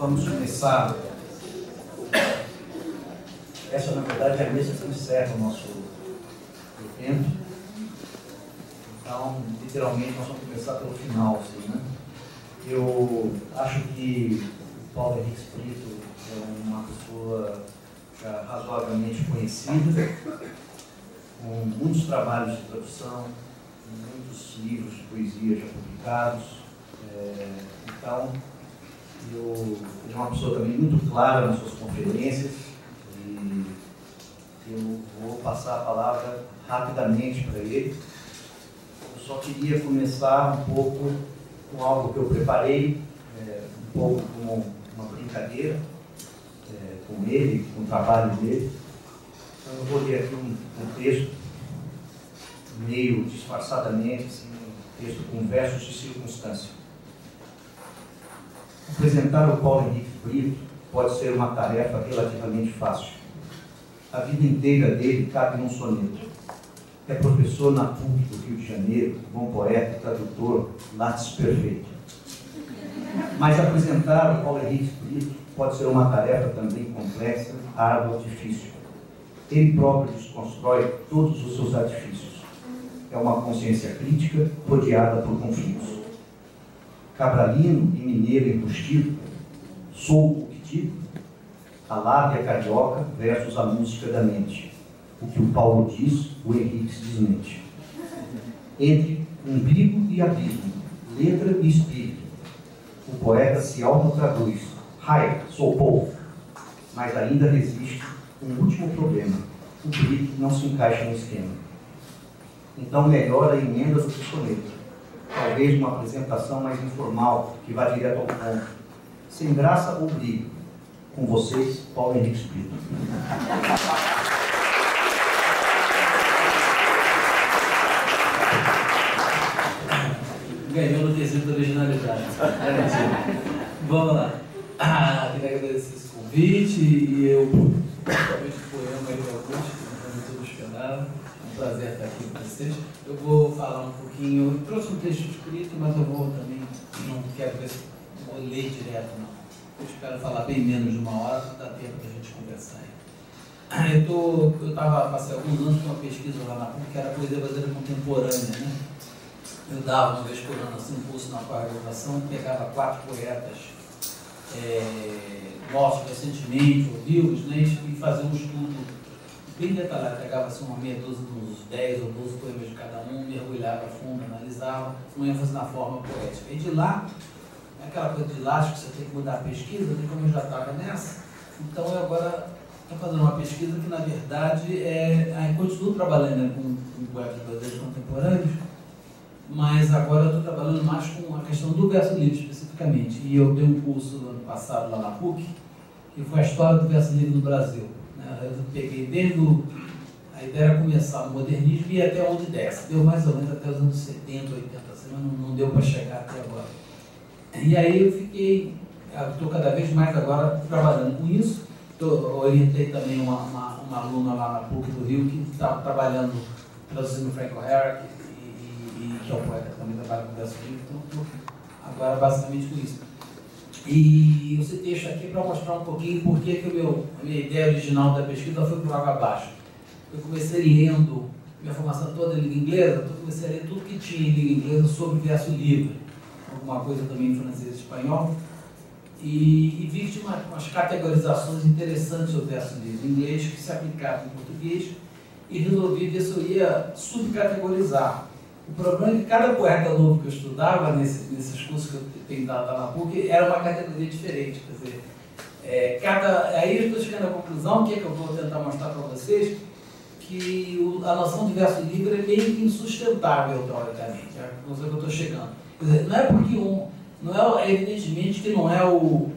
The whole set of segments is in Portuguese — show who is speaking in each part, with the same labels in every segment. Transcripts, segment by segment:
Speaker 1: Vamos começar. Essa, na verdade, é a mesa que encerra o nosso evento. Então, literalmente, nós vamos começar pelo final, assim, né? Eu acho que o Paulo Henrique Brito é uma pessoa já razoavelmente conhecida, com muitos trabalhos de tradução, muitos livros de poesia já publicados. Então, ele é uma pessoa também muito clara nas suas conferências e eu vou passar a palavra rapidamente para ele. Eu só queria começar um pouco com algo que eu preparei, um pouco como uma brincadeira com ele, com o trabalho dele. Então, eu vou ler aqui um texto, meio disfarçadamente, assim, um texto com versos de circunstância. Apresentar o Paulo Henrique Brito pode ser uma tarefa relativamente fácil. A vida inteira dele cabe num soneto. É professor na PUC do Rio de Janeiro, bom poeta, tradutor, lápis perfeito. Mas apresentar o Paulo Henrique Brito pode ser uma tarefa também complexa, árdua, difícil. Ele próprio desconstrói todos os seus artifícios. É uma consciência crítica rodeada por conflitos. Cabralino e mineiro embustido, sou o que digo, a lábia carioca versus a música da mente. O que o Paulo diz, o Henrique se desmente. Entre umbigo e abismo, letra e espírito, o poeta se autotraduz. Ai, sou povo. Mas ainda resiste um último problema. O Brito não se encaixa no esquema. Então melhora emendas do soneto. Talvez uma apresentação mais informal, que vá direto ao ponto. Sem graça ou brilho. Com vocês, Paulo Henrique Brito.
Speaker 2: Ganhou no quesito da originalidade. Vamos lá. Queria agradecer esse convite e eu, principalmente o poema aí do Augusto, que não foi muito esperado. É um prazer estar aqui com vocês. Eu vou falar um pouquinho, eu trouxe um texto escrito, mas eu vou também, não quero ver se vou ler direto, não. Eu espero falar bem menos de uma hora, para dar tempo para a gente conversar aí. Eu passei alguns anos com uma pesquisa lá na PUC, que era poesia brasileira contemporânea, né? Eu dava uma vez por ano assim, um curso na pós-graduação, pegava 4 poetas mortos recentemente, ou vivos, né, e fazia um estudo bem detalhado, pegava assim, uma meia dúzia, uns 10 ou 12 poemas de cada um, mergulhava a fundo, analisava, com ênfase na forma poética. E de lá, aquela coisa de elástico, você tem que mudar a pesquisa, né, como eu já estava nessa, então eu agora estou fazendo uma pesquisa que, na verdade, eu continuo trabalhando, né, com poetas brasileiros contemporâneos, mas agora eu estou trabalhando mais com a questão do verso livre, especificamente. E eu dei um curso no ano passado lá na PUC, que foi a história do verso livre no Brasil. Né? Eu peguei desde a ideia era começar no modernismo e até onde desce. Deu mais ou menos até os anos 70, 80, assim, mas não deu para chegar até agora. E aí eu estou cada vez mais agora trabalhando com isso. Orientei também uma aluna lá na PUC do Rio que estava trabalhando, traduzindo Frank O'Hara, que é um poeta que também trabalha com verso livre, então estou agora basicamente com isso. E esse texto aqui é para mostrar um pouquinho por que a minha ideia original da pesquisa foi por água abaixo. Eu comecei lendo, minha formação toda em língua inglesa, então eu comecei a ler tudo que tinha em língua inglesa sobre verso livre, alguma coisa também em francês e espanhol, e vi que tinha umas categorizações interessantes sobre verso livre em inglês que se aplicavam em português, e resolvi ver se eu ia subcategorizar. O problema é que cada poeta novo que eu estudava, nesses cursos que eu tenho dado lá na PUC, era uma categoria diferente. Quer dizer, aí eu estou chegando à conclusão, que é que eu vou tentar mostrar para vocês, que a noção de verso livre é meio que insustentável, teoricamente. É a conclusão que eu estou chegando. Quer dizer, não é porque evidentemente que não é o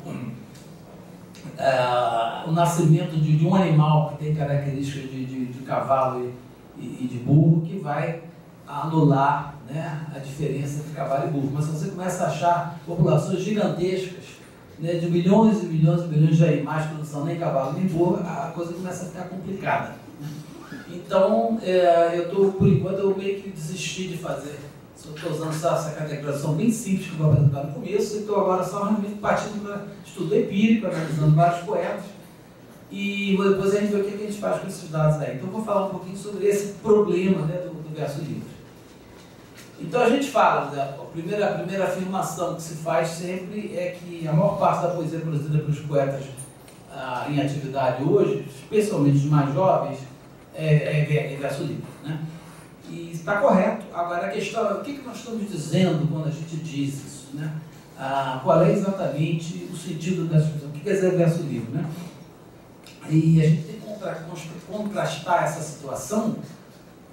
Speaker 2: nascimento de um animal que tem características de cavalo e de burro que vai anular, né, a diferença entre cavalo e burro. Mas se você começa a achar populações gigantescas, né, de milhões e milhões e milhões de animais que não são nem cavalo nem burro, a coisa começa a ficar complicada. Né? Então, por enquanto, eu meio que desisti de fazer. Estou usando essa categorização bem simples que eu vou apresentar no começo, e estou agora só realmente partindo para estudo empírico, analisando vários poetas, e depois a gente vê o que a gente faz com esses dados aí. Então, eu vou falar um pouquinho sobre esse problema, né, do verso livre. Então, a gente fala, né, a primeira afirmação que se faz sempre é que a maior parte da poesia produzida pelos poetas em atividade hoje, especialmente os mais jovens, é verso livre, né? E está correto. Agora a questão é o que nós estamos dizendo quando a gente diz isso, né? Qual é exatamente o sentido dessa expressão? O que quer dizer verso livre, né? E a gente tem que contrastar essa situação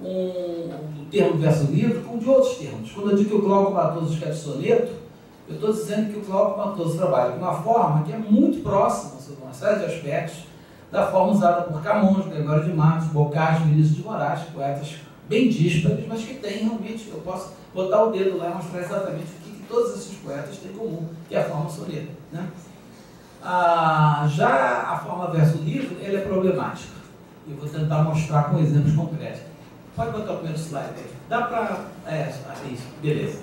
Speaker 2: com o termo verso livre com de outros termos. Quando eu digo que o Glauco Matoso escreve soneto, eu estou dizendo que o Glauco Matoso trabalha de uma forma que é muito próxima, sob uma série de aspectos, da forma usada por Camões, Gregório de Matos, Boccaccio, Vinícius de Moraes, poetas bem díspares, mas que tem realmente, eu posso botar o dedo lá e mostrar exatamente o que todos esses poetas têm em comum, que é a forma soneto, né? Já a forma verso livre, ela é problemática. Eu vou tentar mostrar com exemplos concretos. Pode botar o primeiro slide aí. Dá para... isso, beleza.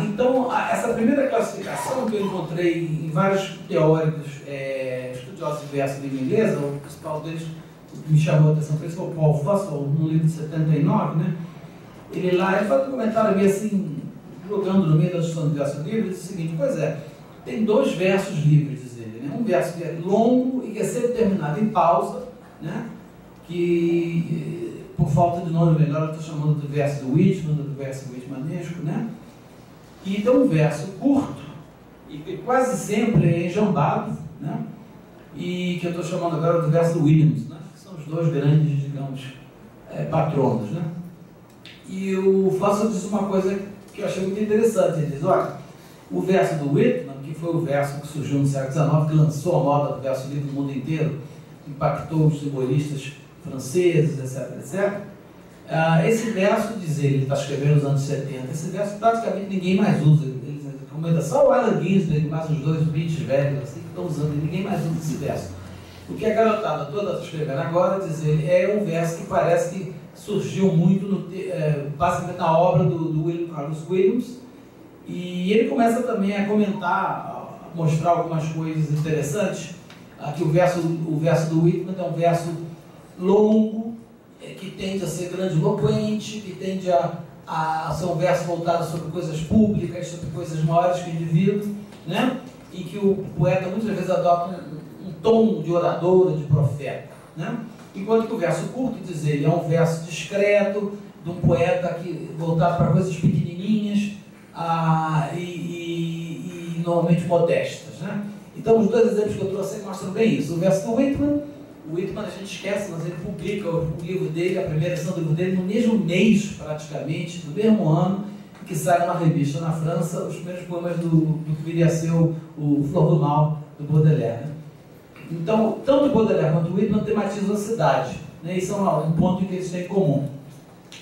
Speaker 2: Então, essa primeira classificação que eu encontrei em vários teóricos estudiosos de verso de língua inglesa, o principal deles que me chamou a atenção foi o Paul Fussell, no livro de 79, né? Ele faz um comentário meio assim, jogando no meio da discussão do verso livre, diz o seguinte: pois é, tem dois versos livres, diz ele, né? Um verso que é longo e que é sempre terminado em pausa, né? Que, por falta de nome melhor, eu estou chamando do verso do Whitman, do verso whitmanesco, né? E tem um verso curto, e que quase sempre é enjambado, né? E que eu estou chamando agora do verso do Williams, né? Que são os dois grandes, digamos, patronos, né? E o Fussell diz uma coisa que eu achei muito interessante. Ele diz: olha, o verso do Whitman, que foi o verso que surgiu no século XIX, que lançou a moda do verso livre no mundo inteiro, impactou os simbolistas franceses, etc, etc. Esse verso, diz ele está escrevendo nos anos 70, esse verso praticamente ninguém mais usa. Ele recomenda só o Allen Ginsberg, mais uns dois beats velhos assim, que estão usando, ninguém mais usa esse verso. O que a garotada toda está escrevendo agora, diz ele, é um verso que parece que surgiu muito, basicamente na obra do William Carlos Williams, e ele começa também a comentar, a mostrar algumas coisas interessantes. Aqui o verso do Whitman é um verso longo, que tende a ser grandiloquente, que tende a ser um verso voltado sobre coisas públicas, sobre coisas maiores que o indivíduo, né? E que o poeta muitas vezes adota um tom de orador, de profeta, né? Enquanto que o verso curto, diz ele, é um verso discreto, de um poeta voltado para coisas pequenininhas e normalmente modestas, né? Então, os dois exemplos que eu trouxe mostram bem isso. O verso do Whitman, a gente esquece, mas ele publica o livro dele, a primeira edição do livro dele, no mesmo mês, praticamente, no mesmo ano, que sai numa revista na França, os primeiros poemas do que viria a ser o Flor do Mal, do Baudelaire, né? Então, tanto o Baudelaire quanto o Whitman tematizam a cidade, né? Isso é um ponto que eles têm em comum.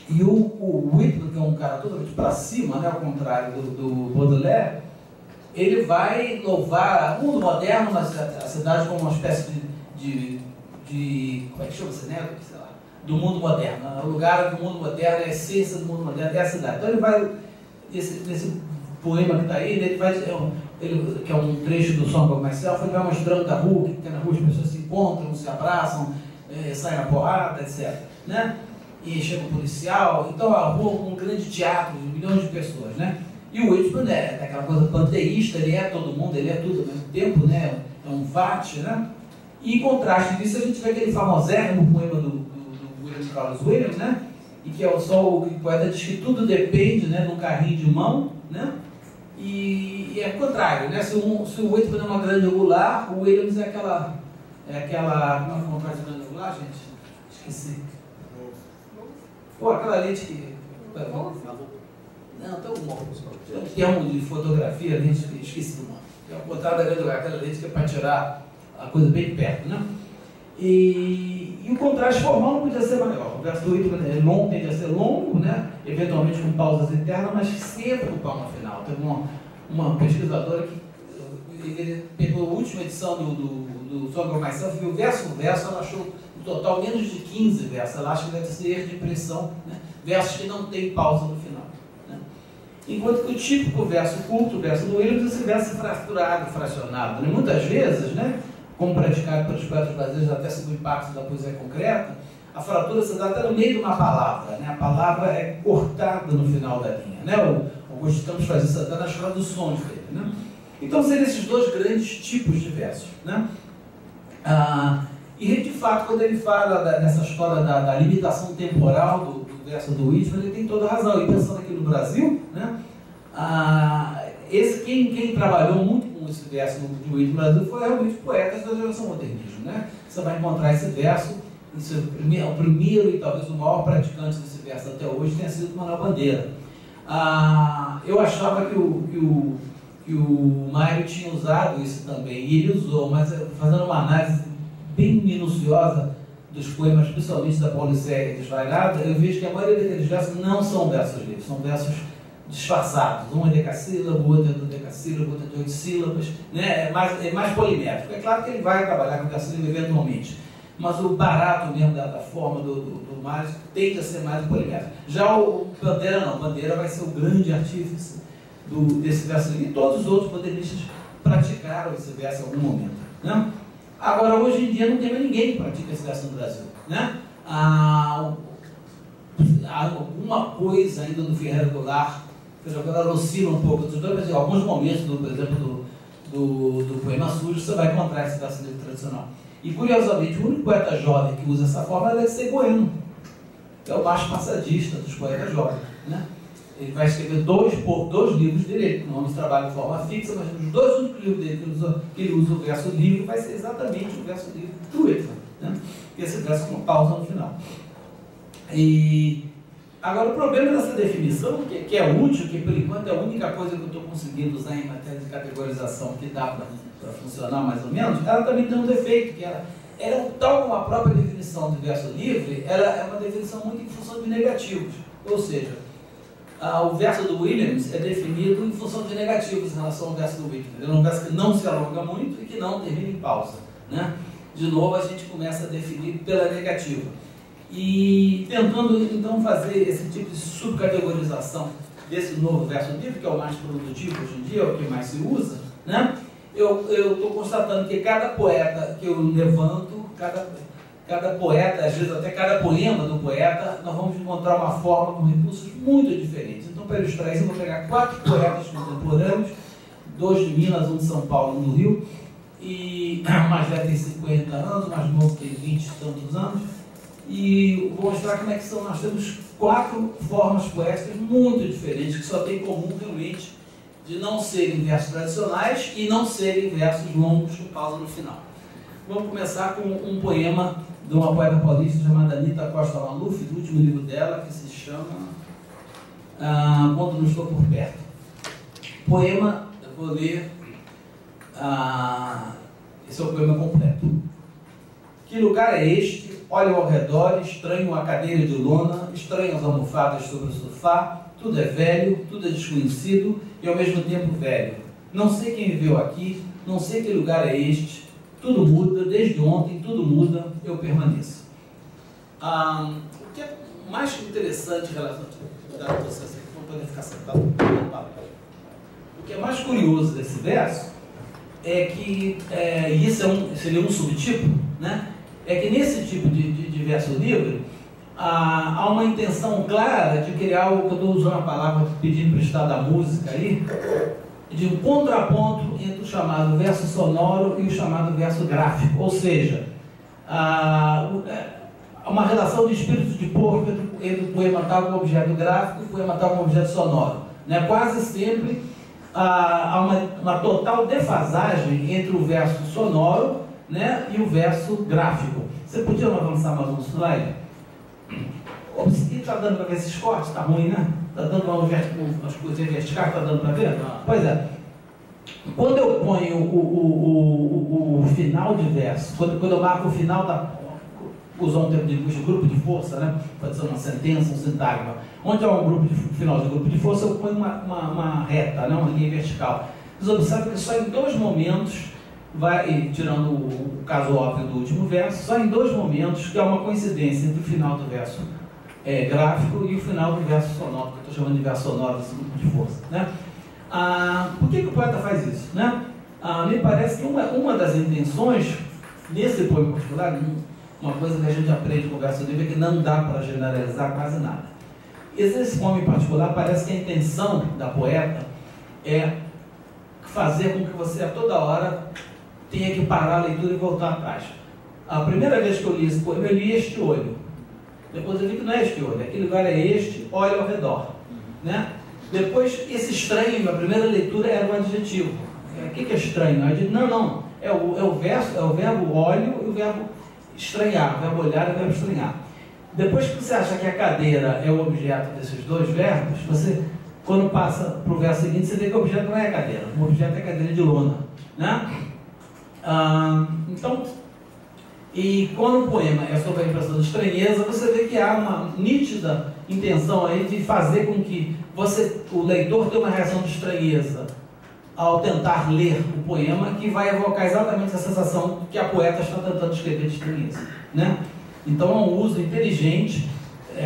Speaker 2: E o Whitman, que é um cara totalmente para cima, né, ao contrário do Baudelaire, ele vai louvar o mundo moderno, mas a cidade como uma espécie de como é que chama-se, né? Sei lá, do mundo moderno. O lugar do mundo moderno, a essência do mundo moderno é a cidade. Então ele vai, nesse poema que está aí, ele vai, que é um trecho do Song of Myself, ele vai mostrando da rua, que tem na rua, as pessoas se encontram, se abraçam, saem na porrada, etc. Né? E chega o policial. Então a rua é um grande teatro de milhões de pessoas, né? E o Whitman é aquela coisa panteísta, ele é todo mundo, ele é tudo ao mesmo tempo, né? É um vate, né? E em contraste disso, a gente vê aquele famosérrimo poema do William Carlos Williams, né? E que é só o poeta diz que tudo depende, né, de um carrinho de mão, né? E é o contrário, né? Se o Whitman é uma grande angular, o Williams é aquela como é o contrário de grande angular, gente? Esqueci. Pô, aquela lente que... Não, tem um termo de fotografia, lente que esqueci do nome. É o contrário da grande angular, aquela lente que é para tirar a coisa bem de perto, né? E o contraste formal não podia ser maior. O verso do Whitman é longo, tende a ser longo, né? Eventualmente com pausas internas, mas sempre com palma final. Teve uma pesquisadora que ele pegou a última edição do Song of Myself, viu verso por verso, ela achou total menos de 15 versos. Ela acha que deve ser erro de impressão, né? Versos que não tem pausa no final. Né? Enquanto que o típico verso culto, o verso do Williams, esse verso fraturado, fracionado. Né? Muitas vezes, né, como praticado pelos poetas brasileiros, até sob o impacto da poesia concreta, a fratura se dá até no meio de uma palavra. Né? A palavra é cortada no final da linha. Né? O Augusto Campos faz isso até nas traduções dele. Né? Então, seriam esses dois grandes tipos de versos. Né? E, de fato, quando ele fala dessa história da limitação temporal do verso do Whitman, ele tem toda a razão. E pensando aqui no Brasil, né? Quem trabalhou muito com esse verso do Whitman no Brasil foi realmente poetas da geração modernismo. Né? Você vai encontrar esse verso, o primeiro e talvez o maior praticante desse verso até hoje tenha sido Manuel Bandeira. Eu achava que o Mário tinha usado isso também, e ele usou, mas fazendo uma análise bem minuciosa dos poemas, principalmente da Paulicéia Desvairada, eu vejo que a maioria daqueles versos não são versos livres, são versos disfarçados. Um é decassílabo, o outro é dodecassílabo, o outro é de 8 sílabas, né? É mais polimétrico. É claro que ele vai trabalhar com decassílabo eventualmente, mas o barato mesmo da forma do Mário tende a ser mais polimétrico. Já o Bandeira não. Bandeira vai ser o grande artífice desse verso livre, e todos os outros modernistas praticaram esse verso em algum momento. Né? Agora, hoje em dia, não tem mais ninguém que pratica esse verso no Brasil. Né? Há alguma coisa ainda do Ferreira Goulart. O Ferreira Goulart oscila um pouco dos dois, mas em alguns momentos, por exemplo, do poema sujo, você vai encontrar esse verso livre tradicional. E, curiosamente, o único poeta jovem que usa essa forma deve ser Bueno. É o mais passadista dos poetas jovens. Né? Ele vai escrever dois livros dele, não trabalha de forma fixa, mas nos dois únicos livros dele que ele usa o verso livre, vai ser exatamente o verso livre do Whitman. Né? Esse verso com pausa no final. E agora o problema dessa definição, que é útil, que por enquanto é a única coisa que eu estou conseguindo usar em matéria de categorização que dá para funcionar mais ou menos, ela também tem um defeito, que ela tal como a própria definição de verso livre, ela é uma definição muito em função de negativos. Ou seja, o verso do Williams é definido em função de negativos em relação ao verso do Whitman. Ele é um verso que não se alonga muito e que não termina em pausa. Né? De novo, a gente começa a definir pela negativa. E tentando, então, fazer esse tipo de subcategorização desse novo verso livre, que é o mais produtivo hoje em dia, é o que mais se usa, né? Eu estou constatando que cada poeta que eu levanto, cada poeta, às vezes até cada poema do poeta, nós vamos encontrar uma forma com recursos muito diferentes. Então, para ilustrar isso, eu vou pegar 4 poetas contemporâneos, 2 de Minas, 1 de São Paulo, 1 do Rio, e o mais velho tem 50 anos, o mais novo tem 20 e tantos anos, e vou mostrar como é que são. Nós temos 4 formas poéticas muito diferentes, que só tem em comum realmente de não serem versos tradicionais e não serem versos longos com pausa no final. Vamos começar com um poema de uma poeta paulista chamada Anita Costa Maluf, do último livro dela, que se chama Quando Não Estou Por Perto. Poema, eu vou ler, esse é o poema completo. Que lugar é este? Olho ao redor, estranho a cadeira de lona, estranho as almofadas sobre o sofá, tudo é velho, tudo é desconhecido e ao mesmo tempo velho. Não sei quem viveu aqui, não sei que lugar é este, tudo muda, desde ontem tudo muda, eu permaneço. O que é mais interessante em relação a vocês, não podem ficar sentados, o que é mais curioso desse verso é que, e isso seria um subtipo, né? É que nesse tipo de verso livre há uma intenção clara de criar o que eu estou usando a palavra pedindo emprestado da música aí, de um contraponto entre o chamado verso sonoro e o chamado verso gráfico, ou seja, uma relação de espírito de porco entre o poema tal com o objeto gráfico e o poema tal com o objeto sonoro. Né? Quase sempre há uma total defasagem entre o verso sonoro, né, e o verso gráfico. Você podia avançar mais um slide? Está dando para ver esses cortes? Está ruim, né? Está dando umas coisas verticais, está dando para ver? Pois é. Quando eu ponho o final de verso, quando eu marco o final usar um termo de linguística, grupo de força, né? Pode ser uma sentença, um sintagma. Onde há um final de grupo de força, eu ponho uma reta, né? Uma linha vertical. Vocês observam que só em 2 momentos vai, tirando o caso óbvio do último verso, só em 2 momentos que há uma coincidência entre o final do verso gráfico e o final do verso sonoro, que eu estou chamando de verso sonoro desse grupo de força, né? Por que o poeta faz isso, né? Me parece que uma das intenções, nesse poema particular, uma coisa que a gente aprende com o verso livre é que não dá para generalizar quase nada. Esse poema em particular, parece que a intenção da poeta é fazer com que você a toda hora tenha que parar a leitura e voltar atrás. A primeira vez que eu li esse poema, eu li este olho. Depois eu vi que não é este olho, aquele lugar é este, olha ao redor, né? Depois, esse estranho, a primeira leitura era um adjetivo. O que é estranho? Eu digo, não, é o verbo olho e o verbo estranhar, o verbo olhar e o verbo estranhar. Depois que você acha que a cadeira é o objeto desses 2 verbos, você, quando passa para o verso seguinte, você vê que o objeto não é a cadeira, o objeto é a cadeira de lona, né? Então, e quando o poema é sobre a impressão de estranheza, você vê que há uma nítida intenção aí de fazer com que o leitor tenha uma reação de estranheza ao tentar ler o poema, que vai evocar exatamente a sensação que a poeta está tentando escrever de estranheza, né? Então é um uso inteligente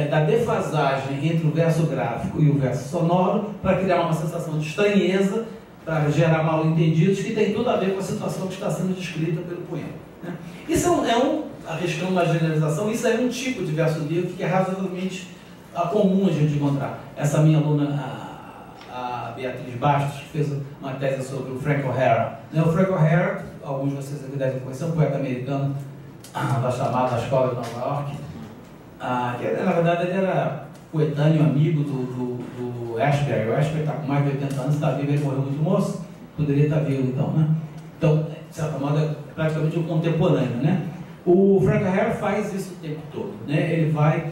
Speaker 2: da defasagem entre o verso gráfico e o verso sonoro para criar uma sensação de estranheza, para gerar mal-entendidos, que tem tudo a ver com a situação que está sendo descrita pelo poema, né? Isso arriscando uma generalização, isso é um tipo de verso livre que é razoavelmente comum a gente encontrar. Essa minha aluna, a Beatriz Bastos, que fez uma tese sobre o Frank O'Hara. O Frank O'Hara, alguns de vocês aqui devem conhecer, um poeta americano da chamada Escola de Nova York, que na verdade ele era coetâneo, amigo do Ashbery. O Ashbery está com mais de 80 anos, está vivo, ele morreu muito moço, poderia estar vivo então, né? Então, de certa modo, é praticamente um contemporâneo, né? O Frank O'Hara faz isso o tempo todo, né? Ele vai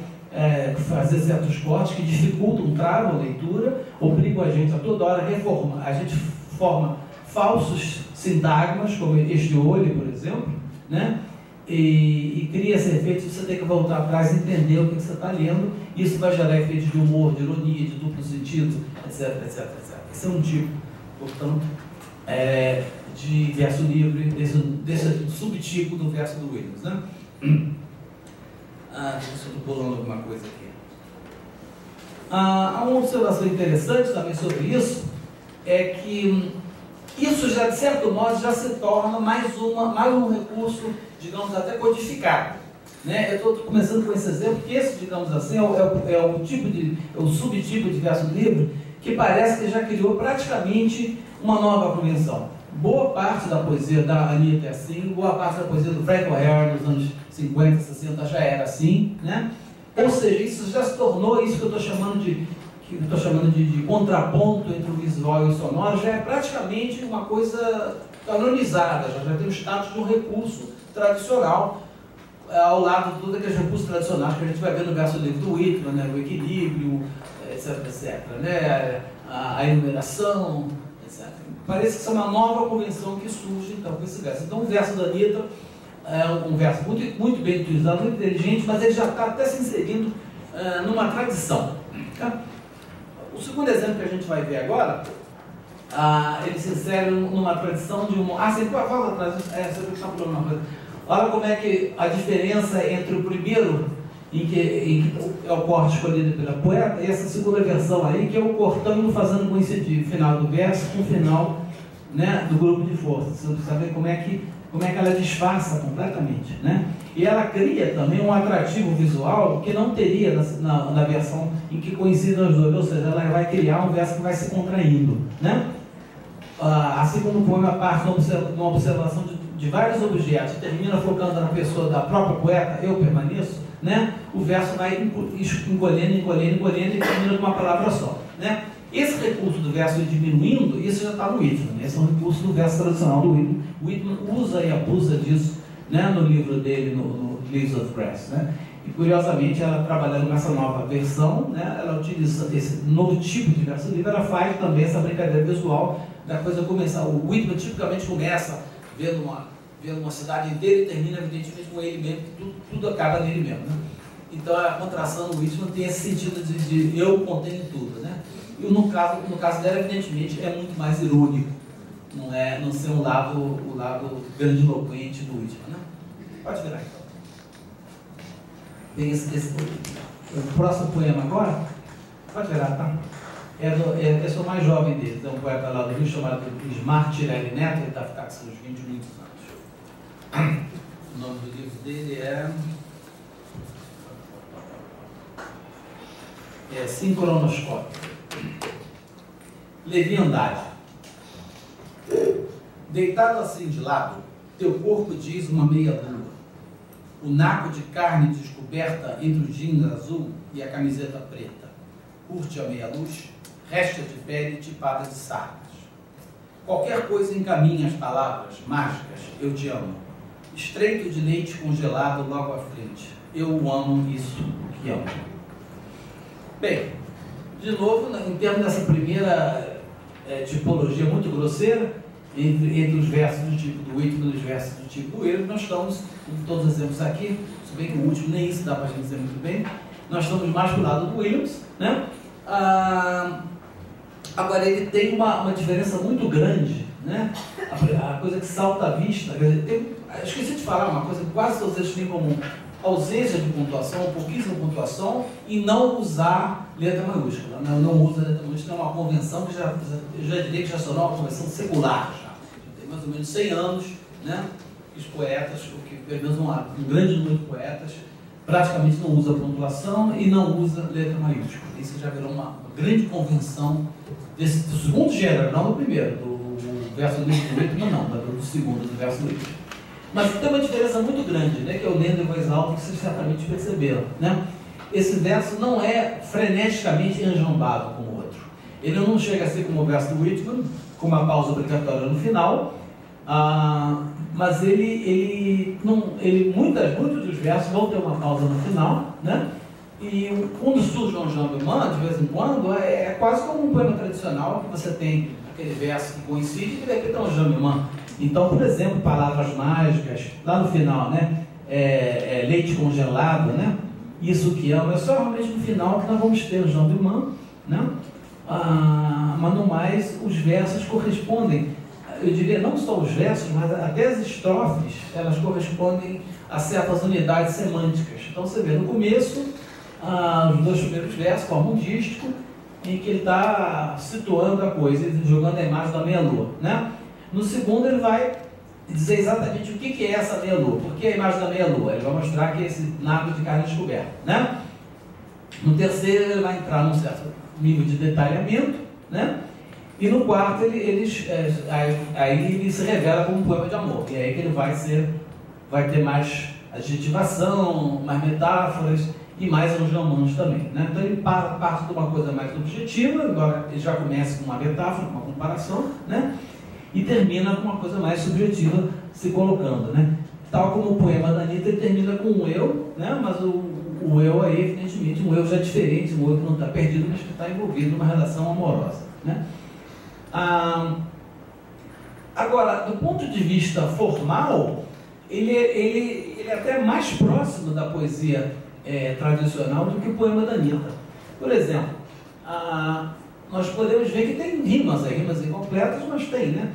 Speaker 2: fazer certos cortes que dificultam, travam a leitura, obrigam a gente a toda hora reformar. A gente forma falsos sintagmas, como este olho, por exemplo, né? E cria esse efeito de você ter que voltar atrás e entender o que você está lendo. Isso vai gerar efeitos de humor, de ironia, de duplo sentido, etc, etc, etc. Esse é um tipo, portanto, de verso livre, desse subtipo do verso do Williams, né? Deixa eu estou pulando alguma coisa aqui. Há uma observação interessante também sobre isso, é que isso já, de certo modo, já se torna mais um recurso, digamos, até codificado, né? Eu estou começando com esse exemplo, que esse, digamos assim, é o subtipo de verso livre, que parece que já criou praticamente uma nova convenção. Boa parte da poesia da Anitta é assim, boa parte da poesia do Frank O'Hara nos anos 50, 60 já era assim, né? Ou seja, isso já se tornou isso que eu estou chamando de contraponto entre o visual e o sonoro, já é praticamente uma coisa canonizada, já tem o status de um recurso tradicional, ao lado de todos aqueles recursos tradicionais que a gente vai ver no verso livre do Whitman, né? O equilíbrio, etc, etc, né? A enumeração, etc. Parece que isso é uma nova convenção que surge então com esse verso. Então o verso da Anitta é um verso muito, muito bem utilizado, muito inteligente, mas ele já está até se inserindo numa tradição. Tá? O segundo exemplo que a gente vai ver agora, ele se insere numa tradição de um... você fala atrás, você está falando uma coisa. Olha como é que a diferença entre o primeiro, em que é o corte escolhido pela poeta, e essa segunda versão aí, que é o cortando, fazendo coincidir o final do verso com o final, né, do grupo de força. Você precisa saber como é que ela disfarça completamente, né? E ela cria também um atrativo visual que não teria na versão em que coincidem os dois, ou seja, ela vai criar um verso que vai se contraindo, né? Assim como o poema parte de uma observação de vários objetos e termina focando na pessoa da própria poeta, eu permaneço, né? O verso vai encolhendo e termina com uma palavra só, né? Esse recurso do verso diminuindo, isso já está no Whitman. Esse é um recurso do verso tradicional do Whitman. O Whitman usa e abusa disso, né, no livro dele, no Leaves of Grass, né? E curiosamente, ela trabalhando nessa nova versão, né, ela utiliza esse novo tipo de verso livre, ela faz também essa brincadeira visual da coisa começar. O Whitman tipicamente começa vendo uma cidade inteira e termina evidentemente com ele mesmo, tudo acaba nele mesmo, né? Então a contração do Whitman tem esse sentido de eu contendo tudo, né? E no caso dela, evidentemente, é muito mais irônico, não ser o lado grandiloquente do Whitman, né? Pode virar então. Tem o próximo poema agora, pode virar, tá? Eu sou mais jovem deles, é um poeta lá do Rio chamado Smart Tirelli Neto, ele deve estar com seus 20 e muitos anos. O nome do livro dele é Sincronoscópio. Leviandade. Deitado assim de lado, teu corpo diz uma meia-lua. O naco de carne descoberta entre o jeans azul e a camiseta preta. Curte a meia-luz, resta de pele tipada de sardas. Qualquer coisa encaminha as palavras mágicas, eu te amo. Estreito de leite congelado logo à frente. Eu amo isso que amo. Bem, de novo, em termos dessa primeira tipologia muito grosseira, entre os versos do tipo do Whitman e os versos do tipo ele, nós estamos, com todos os exemplos aqui, se bem que o último nem isso dá para a gente dizer muito bem, nós estamos mais para o lado do Williams, né? Agora, ele tem uma diferença muito grande, né? A coisa que salta à vista, quer dizer, esqueci de falar uma coisa que quase todos eles têm em comum: ausência de pontuação, pouquíssima pontuação, e não usar letra maiúscula. Não usa letra maiúscula, é uma convenção que eu já diria que já se tornou uma convenção secular. Já. Tem mais ou menos 100 anos, né? Os poetas, pelo menos um grande número de poetas, praticamente não usa pontuação e não usa letra maiúscula. Isso já virou uma grande convenção do segundo gênero, não do primeiro, do verso do Whitman, não, do segundo, do verso do Whitman. Mas tem uma diferença muito grande, né, que eu lendo em voz alta, que vocês certamente perceberam, né? Esse verso não é freneticamente enjambado como o outro. Ele não chega a ser como o verso do Whitman, com uma pausa obrigatória no final, mas muitos dos versos vão ter uma pausa no final, né? E quando surge um jambemã, de vez em quando, é quase como um poema tradicional, que você tem aquele verso que coincide e de repente é um jambemã. Então, por exemplo, palavras mágicas, lá no final, né? Leite congelado, né? Isso que amo, é só realmente no final que nós vamos ter o jambemã, né? Mas no mais, os versos correspondem, eu diria, não só os versos, mas até as estrofes, elas correspondem a certas unidades semânticas. Então você vê, no começo, os dois primeiros versos formam um dístico em que ele está situando a coisa, jogando a imagem da meia-lua, né? No segundo ele vai dizer exatamente o que é essa meia-lua, por que a imagem da meia-lua, ele vai mostrar que é esse naco de carne descoberta, né? No terceiro ele vai entrar num certo nível de detalhamento, né? E no quarto ele se revela como um poema de amor, e aí que ele vai ter mais adjetivação, mais metáforas e mais elogios também, né? Então ele parte de uma coisa mais objetiva, agora ele já começa com uma metáfora, com uma comparação, né? E termina com uma coisa mais subjetiva se colocando, né? Tal como o poema da Anitta, ele termina com um eu, né? Mas o eu aí, evidentemente, um eu já diferente, um eu que não está perdido, mas que está envolvido numa relação amorosa, né? Agora, do ponto de vista formal, ele é até mais próximo da poesia tradicional do que o poema da Anitta. Por exemplo, nós podemos ver que tem rimas incompletas, mas tem, né?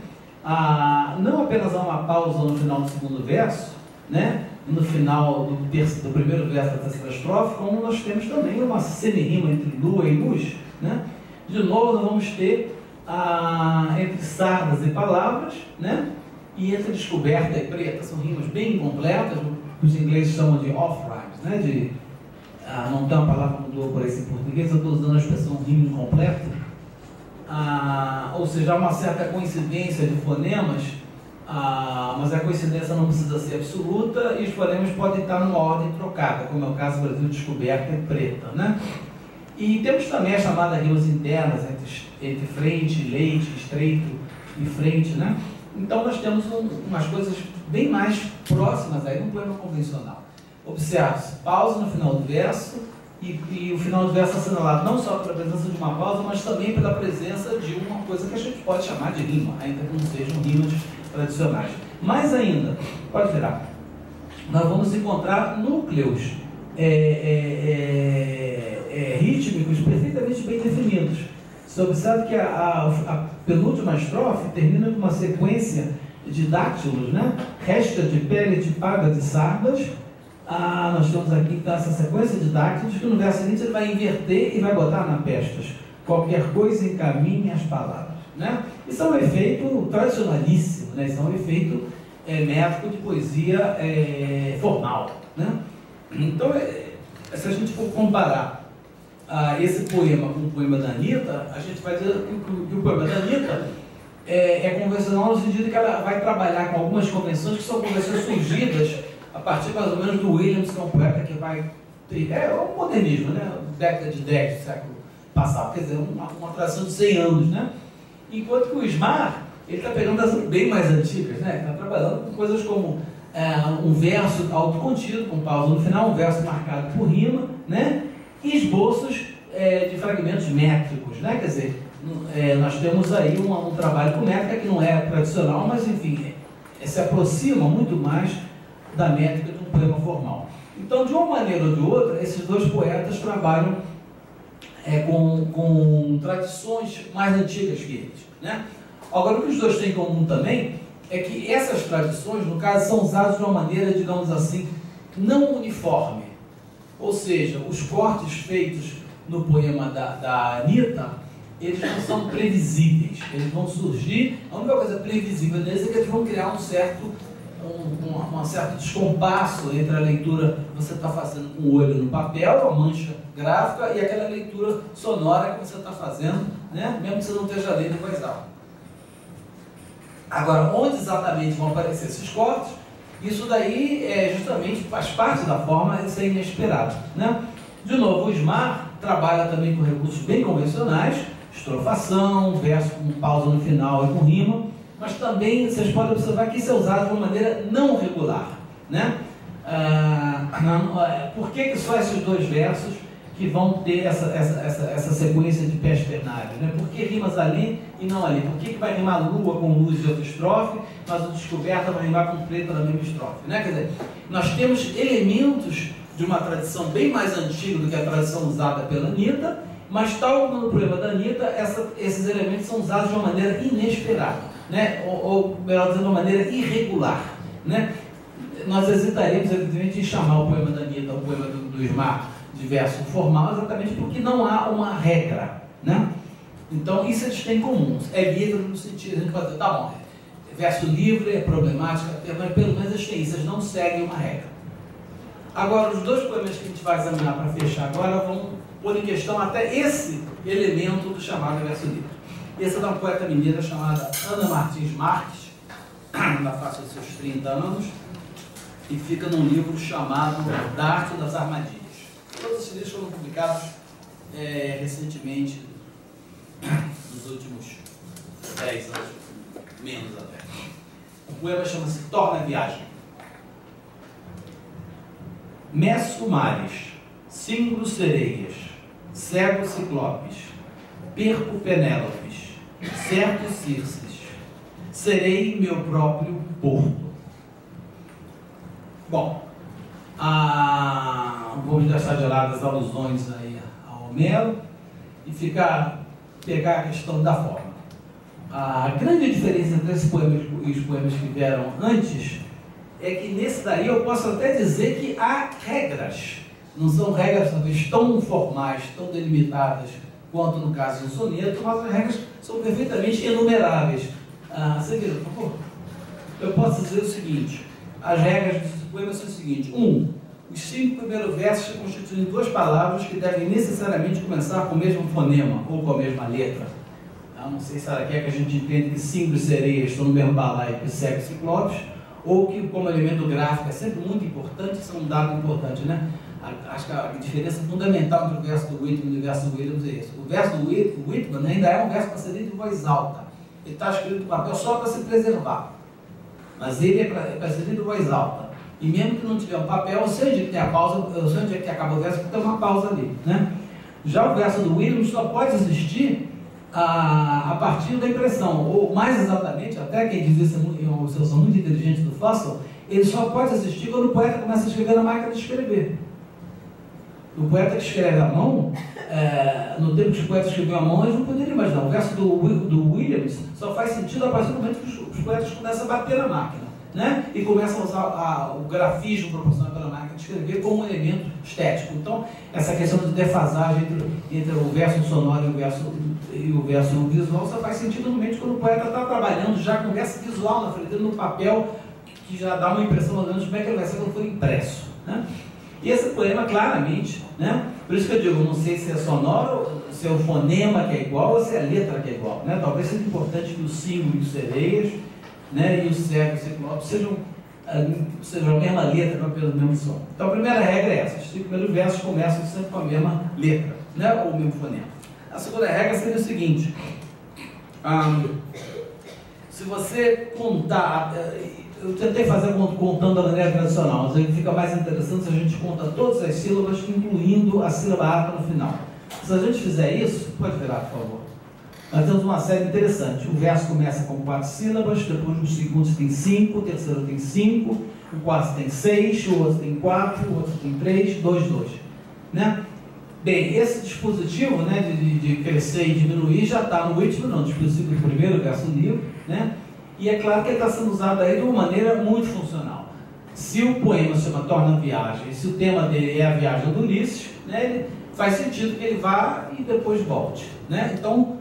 Speaker 2: Não apenas há uma pausa no final do segundo verso, né? No final do primeiro verso da terceira estrofe, como nós temos também uma semi-rima entre lua e luz, né? De novo, nós vamos ter entre sardas e palavras, né? E entre descoberta e preta, são rimas bem incompletas, os ingleses chamam de off-rhymes, né? Não tem uma palavra que mudou por isso em português, eu estou usando a expressão rima incompleta, ou seja, há uma certa coincidência de fonemas, mas a coincidência não precisa ser absoluta e os fonemas podem estar numa ordem trocada, como é o caso do Brasil, descoberta e preta, né? E temos também as chamadas rimas internas, entre frente, leite, estreito e frente, né? Então nós temos umas coisas bem mais próximas aí do poema convencional. Observe-se, pausa no final do verso e o final do verso é assinalado não só pela presença de uma pausa, mas também pela presença de uma coisa que a gente pode chamar de rima, ainda que não sejam rimas tradicionais. Mais ainda, pode virar, nós vamos encontrar núcleos rítmicos perfeitamente bem definidos. Você observa que a penúltima estrofe termina com uma sequência de dáctilos, né? Resta de pele de paga de sardas. Nós temos aqui então essa sequência de dáctilos que no verso seguinte ele vai inverter e vai botar na pestas. Qualquer coisa encaminhe as palavras, né? Isso é um efeito tradicionalíssimo, né? Isso é um efeito métrico de poesia formal, né? Então, se a gente for comparar esse poema com o poema da Anitta, a gente vai dizer que o poema da Anitta é convencional no sentido que ela vai trabalhar com algumas convenções que são convenções surgidas a partir mais ou menos do Williams, que é um poeta que vai ter... o modernismo, né? Década de 10 do século passado, quer dizer, uma tradição de 100 anos, né? Enquanto que o Ismar, ele está pegando as bem mais antigas, né? Ele está trabalhando com coisas como um verso autocontido, com pausa no final, um verso marcado por rima, né? E esboços de fragmentos métricos, né? Quer dizer, nós temos aí um trabalho com métrica que não é tradicional, mas enfim, se aproxima muito mais da métrica de um poema formal. Então, de uma maneira ou de outra, esses dois poetas trabalham com tradições mais antigas que eles, né? Agora, o que os dois têm em comum também é que essas tradições, no caso, são usadas de uma maneira, digamos assim, não uniforme. Ou seja, os cortes feitos no poema da Anitta, eles não são previsíveis, eles vão surgir. A única coisa previsível deles é que eles vão criar um certo descompasso entre a leitura que você está fazendo com o olho no papel, a mancha gráfica, e aquela leitura sonora que você está fazendo, né? Mesmo que você não esteja lendo em voz alta. Agora, onde exatamente vão aparecer esses cortes, isso daí justamente faz parte da forma de ser inesperado, né? De novo, o Ismar trabalha também com recursos bem convencionais, estrofação, verso com pausa no final e com rima, mas também vocês podem observar que isso é usado de uma maneira não regular, né? Por que só esses dois versos que vão ter essa sequência de pés ternários, né? Por que rimas ali e não ali? Por que vai rimar lua com luz de outra estrofe, mas o descoberta vai rimar com preta na mesma estrofe, né? Quer dizer, nós temos elementos de uma tradição bem mais antiga do que a tradição usada pela Anitta, mas tal como no poema da Anitta, esses elementos são usados de uma maneira inesperada, né? Ou melhor dizendo, de uma maneira irregular, né? Nós hesitaremos, evidentemente, em chamar o poema da Anitta, o poema do Ismar, de verso formal, exatamente porque não há uma regra, né? Então, isso eles têm em comum. É livre no sentido, a gente pode dizer, tá bom, verso livre, é problemático, mas pelo menos eles têm isso, eles não seguem uma regra. Agora, os dois poemas que a gente vai examinar para fechar agora vão pôr em questão até esse elemento do chamado verso livre. Esse é de uma poeta mineira chamada Ana Martins Marques, na faixa dos seus 30 anos, e fica num livro chamado Da Arte das Armadilhas. Todos esses livros foram publicados recentemente, nos últimos 10 anos, menos até. O poema chama-se Torna a Viagem. Meço mares, cingro sereias, cego ciclopes, perco Penélopes, certo Circes, serei meu próprio porto. Bom, vamos deixar de lado as alusões aí a Homero e pegar a questão da forma. A grande diferença entre esses poemas e os poemas que vieram antes é que nesse daí eu posso até dizer que há regras. Não são regras talvez tão formais, tão delimitadas quanto no caso do soneto, mas as regras são perfeitamente enumeráveis. Você vira, por favor? Eu posso dizer o seguinte: as regras desse poema são o seguinte: 1. Os 5 primeiros versos se constituem duas palavras que devem necessariamente começar com o mesmo fonema ou com a mesma letra. Não sei se ela quer que a gente entenda que cingro e sereias estão no mesmo balaio que cego e ciclopes, ou que como elemento gráfico é sempre muito importante, isso é um dado importante, né? Acho que a diferença fundamental entre o verso do Whitman e o verso do Williams é isso. O verso do Whitman ainda é um verso para ser lido em voz alta. Ele está escrito no papel só para se preservar. Mas ele é para ser lido em voz alta. E mesmo que não tiver um papel, eu sei onde é que tem a pausa, eu sei onde é que acaba o verso, porque tem uma pausa ali, né? Já o verso do Williams só pode existir a partir da impressão, ou mais exatamente, até quem diz isso, eu sou muito inteligente do Fossil, ele só pode existir quando o poeta começa a escrever na máquina de escrever. O poeta que escreve à mão, no tempo que os poetas escreviam à mão, eles não poderiam imaginar. O verso do Williams só faz sentido a partir do momento que os poetas começam a bater na máquina, né? E começam a usar o grafismo proporcionado pela máquina de escrever como um elemento estético. Então, essa questão de defasagem entre o verso sonoro e o verso visual só faz sentido no momento quando o poeta está trabalhando já com o verso visual na frente dele, no papel, que já dá uma impressão mais ou menos de como é que ele vai ser quando for impresso, né? E esse poema, claramente, né? Por isso que eu digo, não sei se é sonoro, se é o fonema que é igual ou se é a letra que é igual, né? Talvez seja importante que o símbolo e os sereias, né, e o cego e o ciclope sejam a mesma letra, não pelo mesmo som. Então a primeira regra é essa: os 5 primeiros versos começam sempre com a mesma letra, né, ou o mesmo fonema. A segunda regra seria o seguinte: se você contar, eu tentei fazer contando da maneira tradicional, mas fica mais interessante se a gente conta todas as sílabas, incluindo a sílaba ata no final. Se a gente fizer isso, pode virar, por favor. Nós temos uma série interessante. O verso começa com 4 sílabas, depois o segundo tem 5, o terceiro tem 5, o quarto tem 6, o outro tem 4, o outro tem 3, 2, 2. Né? Bem, esse dispositivo, né, de crescer e diminuir já está no ritmo, no dispositivo do primeiro verso do livro, né? E é claro que ele está sendo usado aí de uma maneira muito funcional. Se o poema se chama Torna a Viagem, se o tema dele é a viagem do Ulisses, né, faz sentido que ele vá e depois volte, né? Então,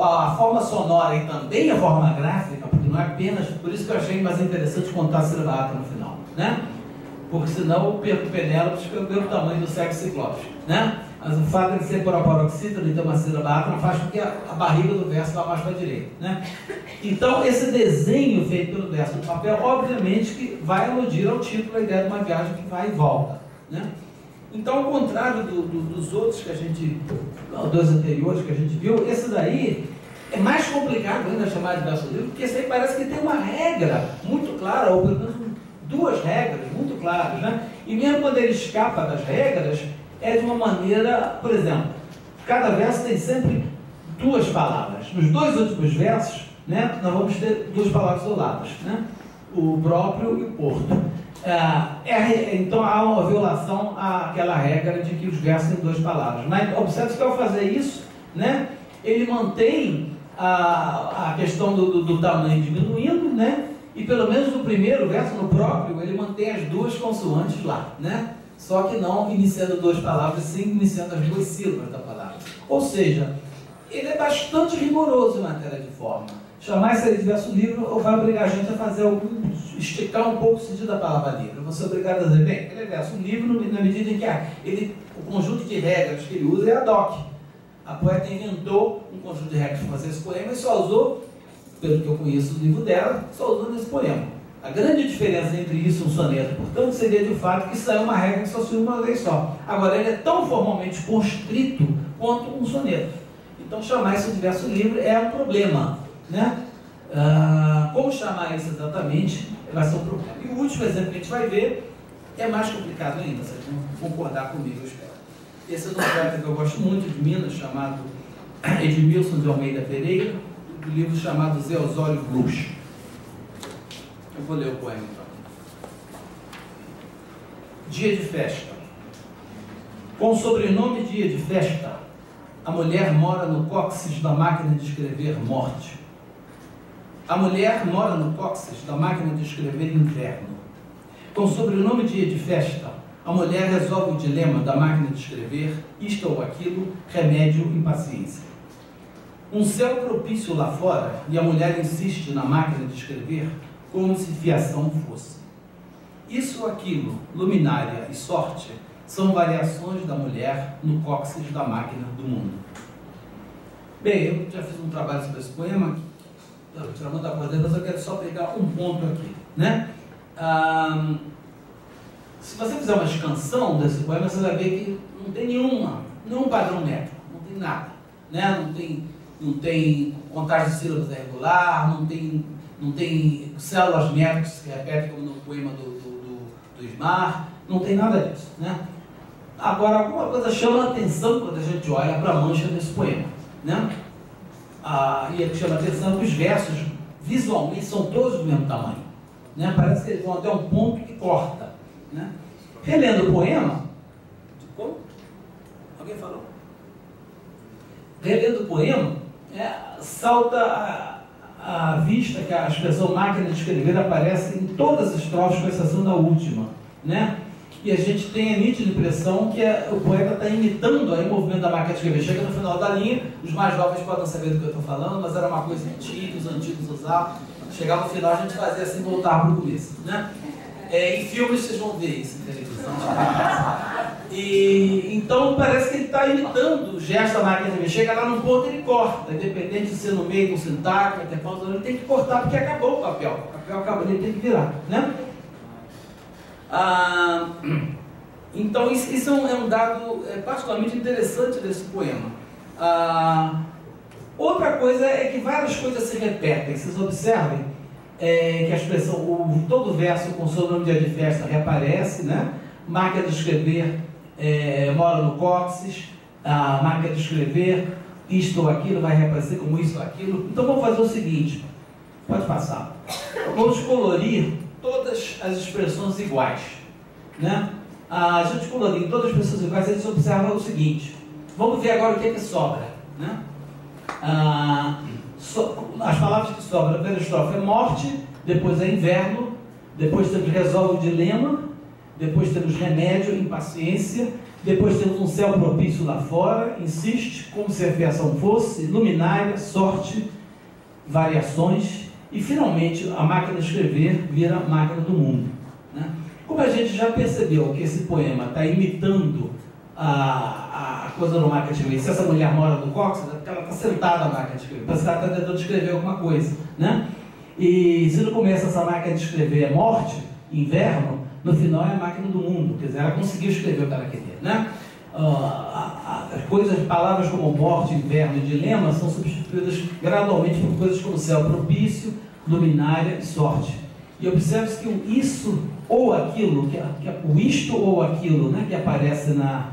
Speaker 2: a forma sonora e também a forma gráfica, porque não é apenas, por isso que eu achei mais interessante contar a sílaba ata no final, né? Porque senão eu perco o Penélope pelo tamanho do cego ciclope, né? Mas o fato de ser paroxítona e ter uma sílaba ata faz com que a barriga do verso vá mais para a direita, né? Então, esse desenho feito pelo verso do papel, obviamente que vai aludir ao título, a ideia de uma viagem que vai e volta, né? Então, ao contrário dos outros que a gente, dos anteriores que a gente viu, esse daí é mais complicado ainda chamar de verso livre, porque esse aí parece que tem uma regra muito clara, ou pelo menos 2 regras muito claras, né? E mesmo quando ele escapa das regras, é de uma maneira, por exemplo, cada verso tem sempre 2 palavras. Nos 2 últimos versos, né, nós vamos ter 2 palavras isoladas, né? O próprio e o porto. Então há uma violação àquela regra de que os versos têm 2 palavras. Mas observe que ao fazer isso, né, ele mantém a questão do tamanho diminuindo, né, e pelo menos no primeiro verso, no próprio, ele mantém as 2 consoantes lá, né, só que não iniciando 2 palavras, sim iniciando as 2 sílabas da palavra. Ou seja, ele é bastante rigoroso em matéria de forma. Chamar isso aí de verso livre vai obrigar a gente a fazer esticar um pouco o sentido da palavra livre. Eu vou ser obrigado a dizer, bem, ele é verso livre na medida em que o conjunto de regras que ele usa é ad hoc. A poeta inventou um conjunto de regras para fazer esse poema e só usou, pelo que eu conheço do livro dela, só usou nesse poema. A grande diferença entre isso e um soneto, portanto, seria de fato que isso é uma regra que só se usa uma vez só. Agora, ele é tão formalmente constrito quanto um soneto. Então, chamar isso de verso livre é um problema, né? Como chamar isso exatamente vai ser um problema. E o último exemplo que a gente vai ver é mais complicado ainda, vocês vão concordar comigo, eu espero. Esse é um poeta que eu gosto muito de Minas, chamado Edmilson de Almeida Pereira, do livro chamado Zé Osório Blues. Eu vou ler o poema então. Dia de festa. Com o sobrenome Dia de Festa, a mulher mora no cóccix da máquina de escrever morte. A mulher mora no cóccix da máquina de escrever inverno. Com o sobrenome Dia de Festa, a mulher resolve o dilema da máquina de escrever isto ou aquilo, remédio, impaciência. Um céu propício lá fora e a mulher insiste na máquina de escrever como se fiação fosse. Isso ou aquilo, luminária e sorte, são variações da mulher no cóccix da máquina do mundo. Bem, eu já fiz um trabalho sobre esse poema, vou tirar muita coisa, mas eu quero só pegar um ponto aqui, né? Se você fizer uma escansão desse poema, você vai ver que não tem nenhum padrão métrico, não tem nada, né? Não tem contagem de sílabas regular, não tem células métricas que se repetem como no poema do Ismar, não tem nada disso, né? Agora, alguma coisa chama a atenção quando a gente olha para a mancha desse poema, né? E o que chama a atenção é que os versos, visualmente, são todos do mesmo tamanho, né? Parece que eles vão até um ponto que corta, né? Relendo o poema, como? Alguém falou? Relendo o poema, salta à vista que a expressão máquina de escrever aparece em todas as estrofes, com exceção da última, né? E a gente tem a nítida impressão que o poeta está imitando aí o movimento da máquina de escrever. Chega no final da linha, os mais jovens podem saber do que eu estou falando, mas era uma coisa antiga, os antigos usavam. Chegava no final, a gente fazia assim, voltar para o começo, né? Em filmes vocês vão ver isso, em televisão. E então parece que ele está imitando o gesto da máquina de escrever. Chega lá no ponto, ele corta, independente de ser no meio de um sintático, até pausa, ele tem que cortar porque acabou o papel. O papel acabou, ele tem que virar, né? Então isso é um dado particularmente interessante desse poema. Outra coisa é que várias coisas se repetem. Vocês observem que a expressão, todo verso com sobrenome de adversa reaparece, né? Máquina de escrever mora no cóccix, a máquina de escrever isto ou aquilo vai reaparecer como isso ou aquilo. Então vamos fazer o seguinte, pode passar. Vamos colorir todas as expressões iguais, né? A gente colorindo todas as expressões iguais, a gente observa o seguinte. Vamos ver agora o que é que sobra, né? As palavras que sobram, a primeira estrofe é morte, depois é inverno, depois temos resolve o dilema, depois temos remédio, impaciência, depois temos um céu propício lá fora, insiste, como se a fiação fosse, luminária, sorte, variações, e finalmente a máquina de escrever vira a máquina do mundo, né? Como a gente já percebeu que esse poema está imitando a coisa do máquina de escrever, se essa mulher mora no cóccix, é porque ela está sentada na máquina de escrever, parece que ela está tentando escrever alguma coisa, né? E se no começo essa máquina de escrever é morte, inverno, no final é a máquina do mundo, quer dizer, ela conseguiu escrever o que ela queria, né? Palavras como morte, inverno e dilema são substituídas gradualmente por coisas como céu propício, luminária e sorte. E observe-se que o isso ou aquilo, o isto ou aquilo, né, que aparece na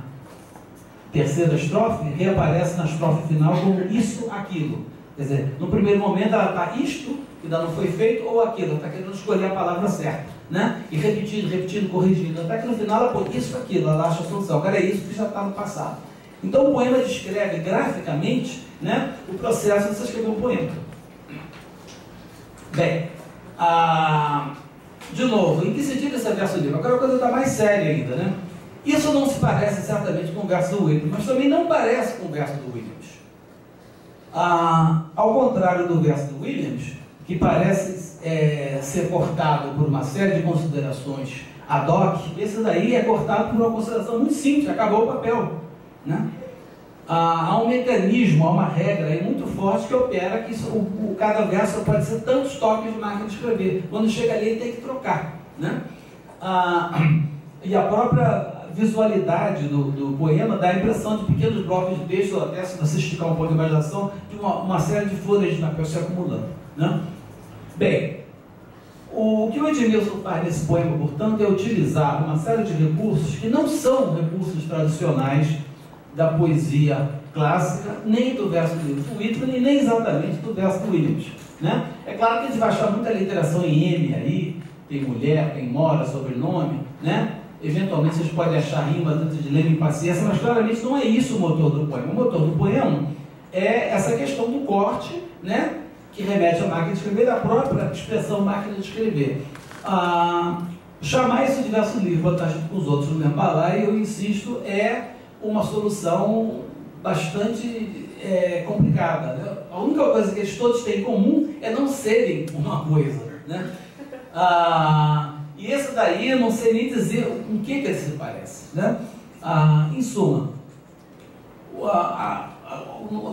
Speaker 2: terceira estrofe, reaparece na estrofe final como isso, aquilo. Quer dizer, no primeiro momento ela está isto, que ainda não foi feito, ou aquilo, ela está querendo escolher a palavra certa, né? E repetindo, corrigindo, até que no final ela põe isso, aquilo, ela acha a solução. Agora é isso que já está no passado. Então o poema descreve graficamente, né, o processo de você escrever um poema. Bem, de novo, em que sentido esse verso livre? Agora a coisa está mais séria ainda, né? Isso não se parece certamente com o verso do Williams, mas também não parece com o verso do Williams. Ao contrário do verso do Williams, que parece ser cortado por uma série de considerações ad hoc, esse daí é cortado por uma consideração muito simples, acabou o papel, né? Há um mecanismo, há uma regra aí muito forte que opera que cada verso pode ser tantos toques de máquina de escrever. Quando chega ali, ele tem que trocar, né? E a própria visualidade do poema dá a impressão de pequenos blocos de texto, ou até se você esticar um pouco a imaginação, de uma série de folhas de papel se acumulando, né? Bem, o que o Edmilson faz nesse poema, portanto, é utilizar uma série de recursos que não são recursos tradicionais da poesia clássica, nem do verso do Whitman, nem exatamente do verso do Williams, né? É claro que a gente vai achar muita literação em M aí, tem mulher, tem mora, sobrenome, né? Eventualmente vocês podem achar rima dentro de lema e paciência, mas claramente não é isso o motor do poema. O motor do poema é essa questão do corte, né, que remete à máquina de escrever, da própria expressão máquina de escrever. Chamar isso de verso livre, botar junto com os outros no mesmo balaio, eu insisto, é uma solução bastante complicada, né? A única coisa que eles todos têm em comum é não serem uma coisa, né? E esse daí eu não sei nem dizer com que ele se parece, né? Em suma, a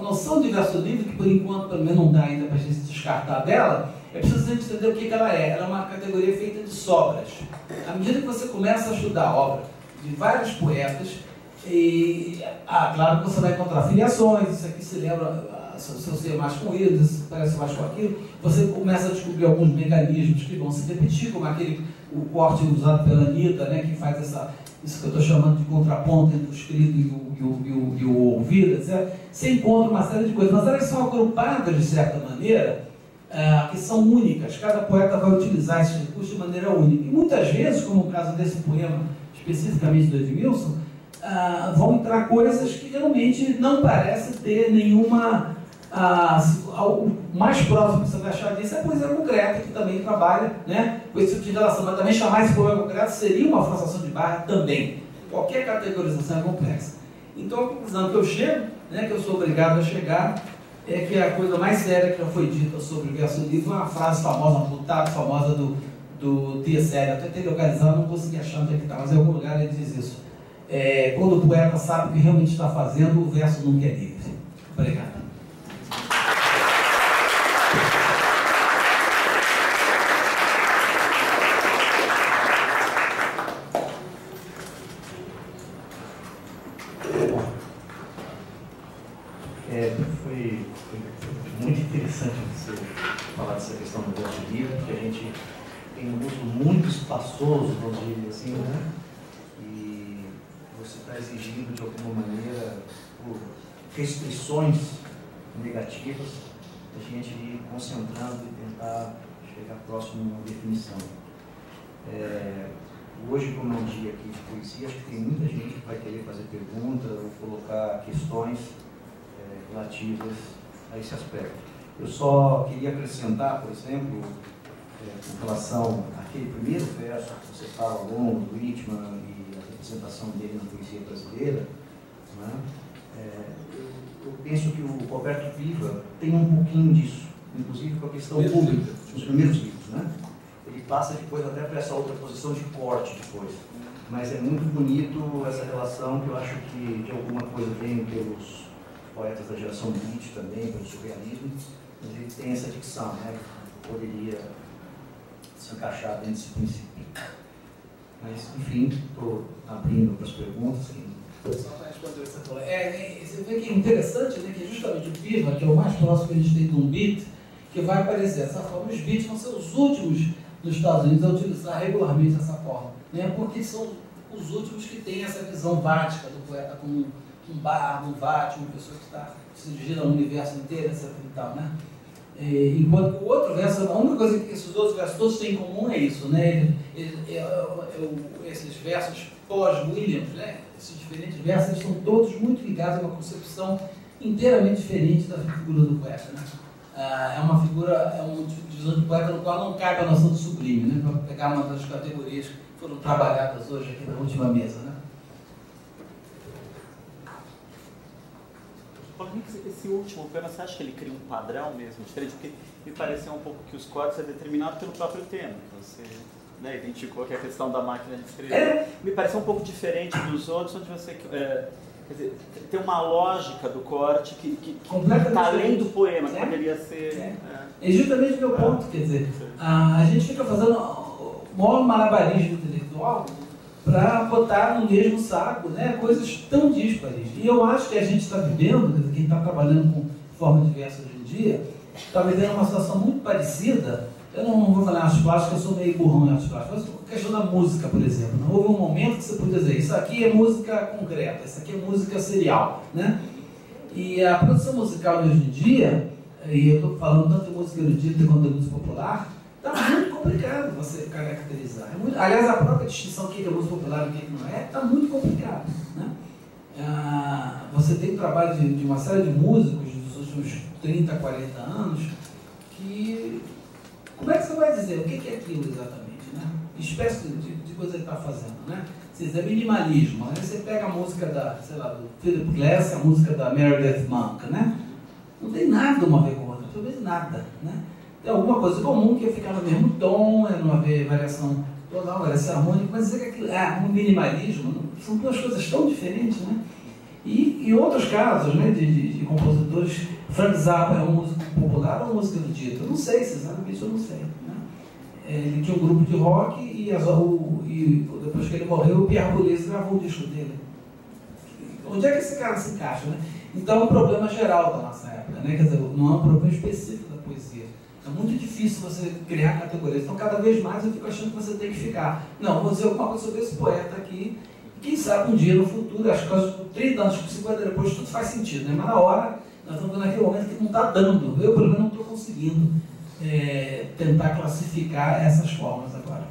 Speaker 2: noção de verso livre, que por enquanto pelo menos não dá ainda para a gente descartar dela, é preciso entender o que ela é. Ela é uma categoria feita de sobras. À medida que você começa a estudar a obra de vários poetas, claro que você vai encontrar filiações, isso aqui se lembra, se eu sei mais com eles, isso parece mais com aquilo, você começa a descobrir alguns mecanismos que vão se repetir, como o corte usado pela Anitta, né, que faz isso que eu estou chamando de contraponto entre o escrito e o ouvido, etc. Você encontra uma série de coisas, mas elas são agrupadas de certa maneira, que são únicas. Cada poeta vai utilizar esses recursos de maneira única. E muitas vezes, como o caso desse poema, especificamente do Edmilson, vão entrar coisas que realmente não parecem ter nenhuma... o mais próximo que você vai achar disso é a poesia concreta, que também trabalha, né, com esse tipo de relação, mas também chamar esse poema concreto seria uma forçação de barra também. Qualquer categorização é complexa. Então a conclusão que eu chego, né, que eu sou obrigado a chegar, é que a coisa mais séria que já foi dita sobre o verso do livro é uma frase famosa, uma putada famosa do T.S. Eliot. Eu tentei localizar, não consegui achar onde é que está, mas em algum lugar ele diz isso. Quando o poeta sabe o que realmente está fazendo, o verso nunca é livre. Obrigado.
Speaker 1: Foi muito interessante você falar dessa questão do verso livre, porque a gente tem um uso muito espaçoso, vamos dizer assim, né? E você está exigindo, de alguma maneira, por restrições negativas, a gente ir concentrando e tentar chegar próximo a uma definição. Hoje, como é um dia aqui de poesia, acho que tem muita gente que vai querer fazer perguntas ou colocar questões relativas a esse aspecto. Eu só queria acrescentar, por exemplo, com relação àquele primeiro verso que você fala ao longo do Whitman e a representação dele na poesia brasileira, né? Eu penso que o Roberto Piva tem um pouquinho disso, inclusive com a questão pública, nos primeiros livros, né? Ele passa depois até para essa outra posição de corte depois. Mas é muito bonito essa relação que eu acho que de alguma coisa vem pelos poetas da geração Beat também, pelo surrealismo, mas ele tem essa dicção, né? Que poderia se encaixar dentro desse princípio. Mas, enfim, estou abrindo para as perguntas.
Speaker 2: Só para responder o que você falou. Você vê que é interessante, né, que justamente o Piva, que é o mais próximo que a gente tem de um beat, que vai aparecer dessa forma. Os beats vão ser os últimos nos Estados Unidos a utilizar regularmente essa forma, né, porque são os últimos que têm essa visão vática do poeta como um bardo, um vate, uma pessoa que está se dirigindo ao universo inteiro, etc. E tal, né? Enquanto que o outro verso, a única coisa que esses outros versos todos têm em comum é isso, né? Esses versos pós-Williams, né? Esses diferentes versos, eles estão todos muito ligados a uma concepção inteiramente diferente da figura do poeta, né? É uma figura, é um tipo de visão de poeta no qual não cabe a noção de sublime, né? Para pegar uma das categorias que foram trabalhadas hoje aqui na última mesa, né?
Speaker 3: Esse último poema, você acha que ele cria um padrão mesmo diferente? Porque me pareceu um pouco que os cortes é determinado pelo próprio tema. Você, né, identificou que a questão da máquina de escrever me pareceu um pouco diferente dos outros, onde você quer dizer, tem uma lógica do corte que está além do poema, que poderia ser...
Speaker 2: É justamente o meu ponto, quer dizer, a gente fica fazendo o maior malabarismo intelectual para botar no mesmo saco, né, coisas tão díspares. E eu acho que a gente está vivendo, quem está trabalhando com forma diversa hoje em dia, está vivendo uma situação muito parecida. Eu não vou falar artes plásticas, eu sou meio burrão em artes plásticas, mas a questão da música, por exemplo. Não houve um momento que você podia dizer, isso aqui é música concreta, isso aqui é música serial, né? E a produção musical de hoje em dia, e eu estou falando tanto de música erudita quanto de música popular, está muito complicado você caracterizar. Aliás, a própria distinção do que é música popular e o que não é, está muito complicado, né? Você tem um trabalho de uma série de músicos dos últimos 30, 40 anos que... Como é que você vai dizer o que é aquilo exatamente, né? Que espécie de coisa ele está fazendo, né? Se é minimalismo, aí você pega a música do Philip Glass, a música da Meredith Monk, né? Não tem nada uma a ver com a outra, talvez nada, né? Tem alguma coisa comum que é ficar no mesmo tom, não haver variação tonal, variação harmônica, mas dizer que aquilo é um minimalismo, são duas coisas tão diferentes, né? E em outros casos, né, de compositores, Frank Zappa é um músico popular ou um músico erudito? Eu não sei, sinceramente eu não sei, né? Ele tinha um grupo de rock e depois que ele morreu, o Pierre Boulez gravou o disco dele. Onde é que esse cara se encaixa, né? Então é um problema geral da nossa época, né? Quer dizer, não é um problema específico da poesia. É muito difícil você criar categorias. Então, cada vez mais eu fico achando que você tem que ficar. Não, vou dizer alguma coisa sobre esse poeta aqui. Quem sabe um dia no futuro, as coisas, 30 anos, 50 anos depois, tudo faz sentido, né? Mas na hora, nós estamos naquele momento que não está dando. Eu, pelo menos, não estou conseguindo tentar classificar essas formas agora.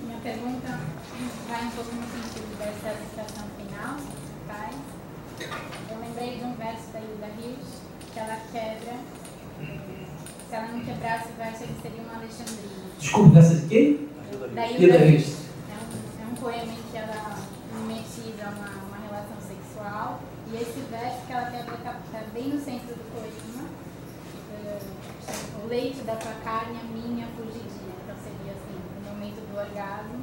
Speaker 4: Minha pergunta vai um pouco no sentido dessa citação final, faz. Eu lembrei de um verso da Hilda Hilst, que ela quebra. Se ela não quebrasse o verso, ele seria uma Alexandrina.
Speaker 2: Desculpe, dessa de quem?
Speaker 4: Da Hilda
Speaker 2: Hilst.
Speaker 4: Hilst. É um poema em que ela mimetiza uma relação sexual. E esse verso que ela quebra está bem no centro do poema. O leite da tua carne, a minha fugidia. Então seria assim, o momento do orgasmo.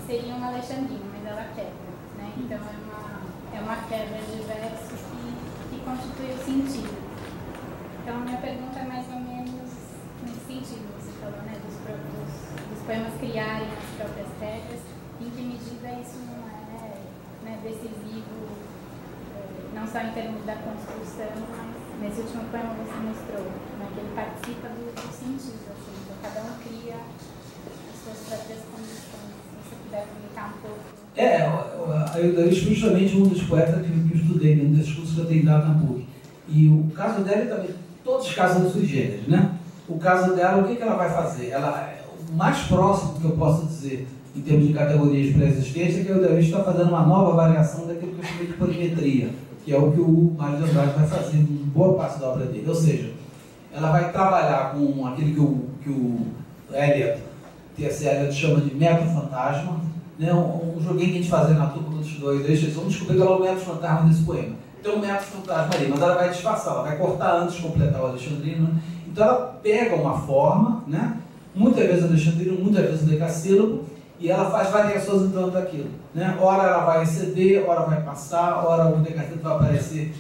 Speaker 4: Seria uma Alexandrina, mas ela quebra. Né? Então é uma quebra de verso que constitui o sentido. Então, minha pergunta é mais ou menos nesse sentido, você falou, né, dos poemas criarem as próprias regras, em que medida isso não é, né, decisivo, não só em termos da construção, mas nesse último poema você mostrou, né, que ele participa do sentido, assim, então cada um cria as suas próprias condições. Se você puder comentar um pouco.
Speaker 2: Eu justamente um dos poetas que eu estudei dentro desse curso que eu tenho dado na PUC. E o caso dela também, todos os casos são sui generis, né? O caso dela, o que ela vai fazer? O mais próximo que eu posso dizer, em termos de categorias pré-existentes, é que o David está fazendo uma nova variação daquilo que eu chamei de polimetria, que é o que o Mário de Andrade vai fazer em boa parte da obra dele. Ou seja, ela vai trabalhar com aquilo que o Eliot, T.S. Eliot, chama de método fantasma, né? Um joguinho que a gente fazia na turma dos dois, vamos descobrir qual é o método fantasma desse poema. Tem um método fantasma ali, mas ela vai disfarçar, ela vai cortar antes de completar o alexandrino. Então ela pega uma forma, né? Muitas vezes alexandrino, muitas vezes decassílabo, e ela faz variações em torno daquilo. Né? Ora ela vai exceder, ora vai passar, ora o decassílabo vai aparecer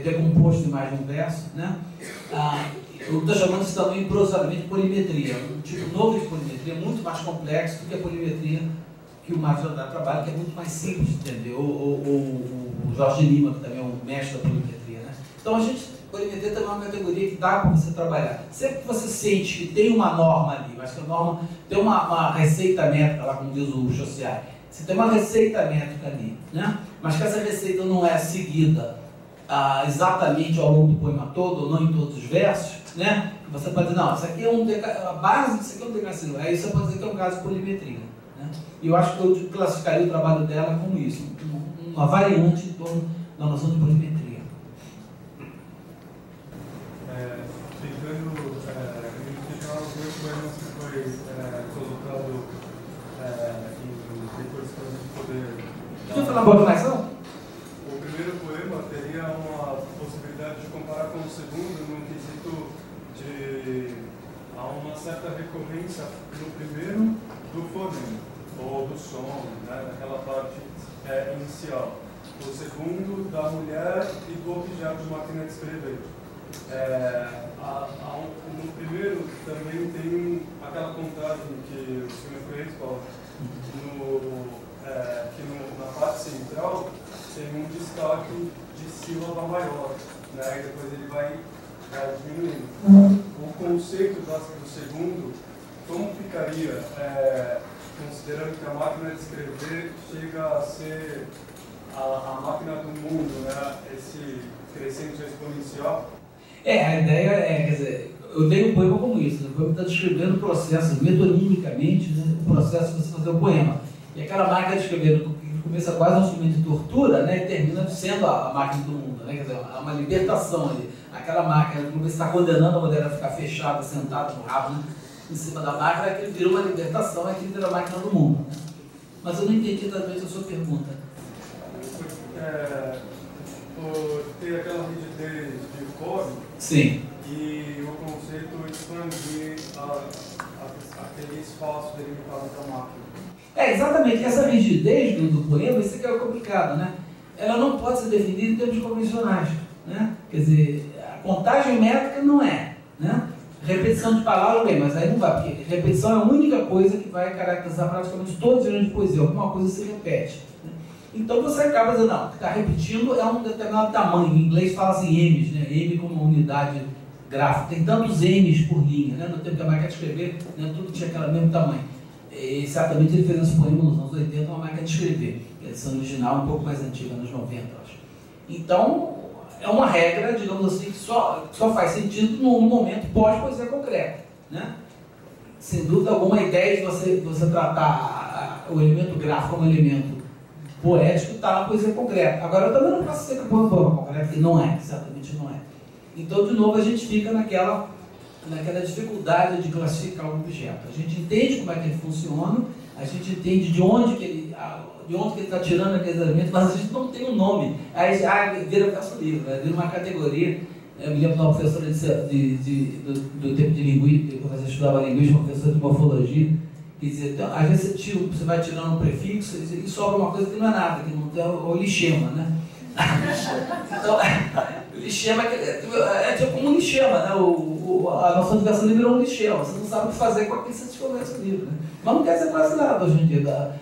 Speaker 2: decomposto em mais de um verso. Né? Eu estou chamando isso também prosadamente de polimetria, um tipo novo de polimetria, muito mais complexo do que a polimetria que o Marcos Andrade trabalha, que é muito mais simples de entender, o Jorge Lima, que também é um mestre da polimetria. Né? Então polimetria também é uma categoria que dá para você trabalhar. Sempre que você sente que tem uma norma ali, mas que a norma tem uma receita métrica, lá como diz o Chauciat, você tem uma receita métrica ali, né? Mas que essa receita não é seguida exatamente ao longo do poema todo, ou não em todos os versos, né? Você pode dizer, não, isso aqui é a base disso aqui é um decassílabo, aí você pode dizer que é um caso de polimetria. Né? E eu acho que eu classificaria o trabalho dela como isso, uma variante em torno da noção de polimetria.
Speaker 5: Tentando alguns poemas que foi colocado depois para a gente poder...
Speaker 2: Deixa eu falar um pouco mais alto?
Speaker 5: O primeiro poema teria uma possibilidade de comparar com o segundo no quesito de há uma certa recorrência no primeiro do fonema, ou do som, né, daquela parte inicial. O segundo da mulher e do objeto de máquina de escrever. No primeiro também tem aquela contagem que o senhor fez, que na parte central tem um destaque de sílaba maior, né, e depois ele vai diminuindo. O conceito do segundo, como ficaria, considerando que a máquina de escrever chega a ser a máquina do mundo, né, esse crescente exponencial?
Speaker 2: A ideia quer dizer, eu dei o poema como isso, o poema está descrevendo o processo, metonimicamente, né, o processo de você fazer o poema. E aquela máquina de escrever, que começa quase um instrumento de tortura, né, termina sendo a máquina do mundo, né, quer dizer, há uma libertação ali. Aquela máquina, quando você está condenando a mulher a ficar fechada, sentada no rabo, né, em cima da máquina, é que ele virou uma libertação, é que ele virou a máquina do mundo. Né? Mas eu não entendi exatamente a sua pergunta.
Speaker 5: Ter aquela rigidez de código.
Speaker 2: Sim.
Speaker 5: E o conceito expandir aquele espaço delimitado da máquina.
Speaker 2: Exatamente. Essa rigidez do poema, isso que é complicado, né? Ela não pode ser definida em termos convencionais, né? Quer dizer, a contagem métrica não é, né? Repetição de palavras, bem, mas aí não vai, porque repetição é a única coisa que vai caracterizar praticamente todos os gêneros de poesia, alguma coisa se repete. Né? Então você acaba dizendo, não, o que está repetindo é um determinado tamanho, em inglês fala assim M's, né? M como uma unidade gráfica, tem tantos M's por linha, né? No tempo que a máquina de escrever, né? Tudo tinha aquele mesmo tamanho. E certamente ele fez esse poema nos anos 80, uma máquina de escrever, a edição original um pouco mais antiga, nos 90, acho. Então, é uma regra, digamos assim, que só faz sentido no momento pós-poesia concreta. Né? Sem dúvida alguma, a ideia de você tratar o elemento gráfico como elemento poético está na poesia concreta. Agora, eu também não posso dizer que a poema concreta, porque não é, certamente não é. Então, de novo, a gente fica naquela dificuldade de classificar o objeto. A gente entende como é que ele funciona, a gente entende de onde que ele está tirando aqueles elementos, mas a gente não tem um nome. Aí vira verso livre, né? Vira uma categoria. Eu me lembro de uma professora do tempo de linguística, quando você estudava linguística, uma professora de morfologia, que dizia, então, às vezes você vai tirando um prefixo e sobra uma coisa que não é nada, que não tem o lixema, né? Então, lixema é tipo um lixema, né? A noção de verso livre virou um lixema, você não sabe o que fazer com aquilo que você tirou verso livre, né? Mas não quer dizer quase nada hoje em dia.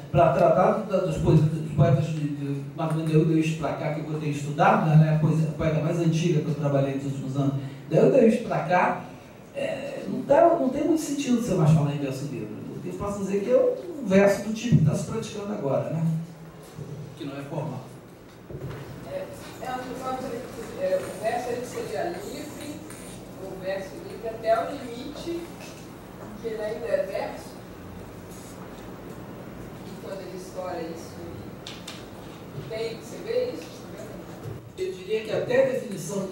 Speaker 2: Para tratar dos poetas de Marco Derrida para cá, que eu tenho estudado, né? A poeta mais antiga que eu trabalhei nos últimos anos, Derrida para cá, não tem muito sentido você mais falar em verso livre. Eu posso dizer que é um verso do tipo que está se praticando agora, né? Que não é formal.
Speaker 6: O verso ele seria livre, o verso livre até o limite, que ele ainda é verso. E quando ele estoura isso, você vê isso?
Speaker 2: Eu diria que até a definição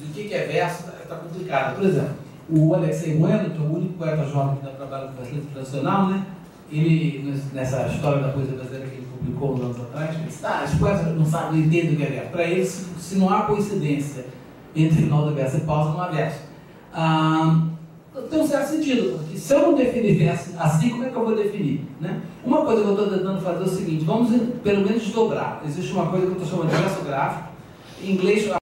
Speaker 2: do que é verso está complicada. Por exemplo, o Alexei Bueno, que é o único poeta jovem que trabalha com verso livre tradicional, né? Ele, nessa história da poesia brasileira que ele publicou uns anos atrás, ele disse, os poetas não sabem, não entendem o que é verso. Para eles, se não há coincidência entre final do verso e pausa, não há verso. Tem um certo sentido, porque se eu não definir verso assim, como é que eu vou definir? Né? Uma coisa que eu estou tentando fazer é o seguinte, vamos pelo menos desdobrar. Existe uma coisa que eu estou chamando de verso gráfico, em inglês é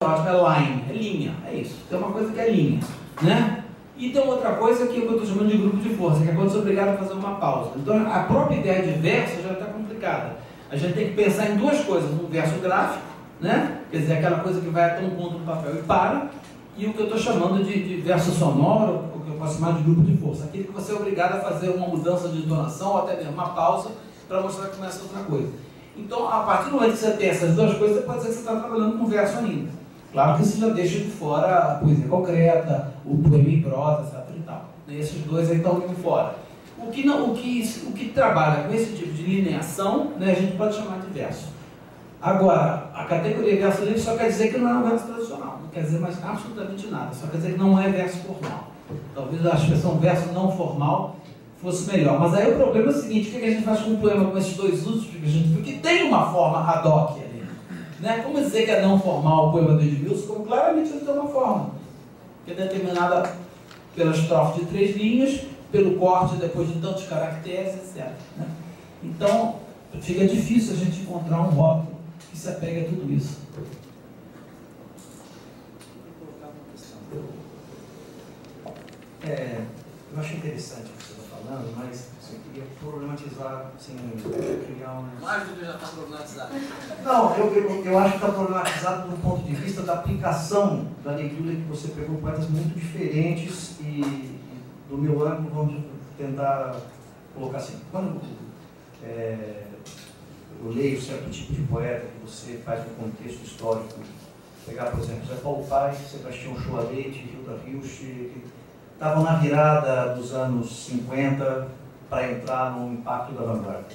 Speaker 2: line, é linha, é isso. Tem uma coisa que é linha, né? E tem outra coisa que eu estou chamando de grupo de força, que é quando você é obrigado a fazer uma pausa. Então, a própria ideia de verso já está complicada. A gente tem que pensar em duas coisas. Um verso gráfico, né? Quer dizer, aquela coisa que vai até um ponto no papel e para. E o que eu estou chamando de verso sonoro, o que eu posso chamar de grupo de força. Aquele que você é obrigado a fazer uma mudança de entonação ou até mesmo uma pausa para mostrar que começa outra coisa. Então, a partir do momento que você tem essas duas coisas, você pode dizer que você está trabalhando com verso ainda. Claro que isso já deixa de fora a poesia concreta, o poema em prosa, etc. E tal. Esses dois aí estão indo fora. O que trabalha com esse tipo de lineação, né, a gente pode chamar de verso. Agora, a categoria verso livre só quer dizer que não é um verso tradicional. Não quer dizer mais absolutamente nada. Só quer dizer que não é verso formal. Talvez a expressão verso não formal fosse melhor. Mas aí o problema é o seguinte, o que a gente faz com um poema com esses dois usos? Porque tem uma forma ad hoc ali. Né? Como dizer que é não formal o poema do Edmilson, como claramente ele tem uma forma, que é determinada pela estrofe de 3 linhas, pelo corte depois de tantos caracteres, etc. Né? Então, fica difícil a gente encontrar um rótulo que se apegue a tudo isso.
Speaker 1: Eu acho interessante o que você está falando, mas eu queria problematizar, assim, criar
Speaker 2: Mais do que já está problematizado.
Speaker 1: Não, eu acho que está problematizado do ponto de vista da aplicação da leitura que você pegou poetas muito diferentes e do meu ângulo, vamos tentar colocar assim. Quando eu leio certo tipo de poeta que você faz um contexto histórico, pegar, por exemplo, Zé Paulo Paes, Sebastião Choalete, Hilda Hilst, que estavam na virada dos anos 50 para entrar no impacto da vanguarda.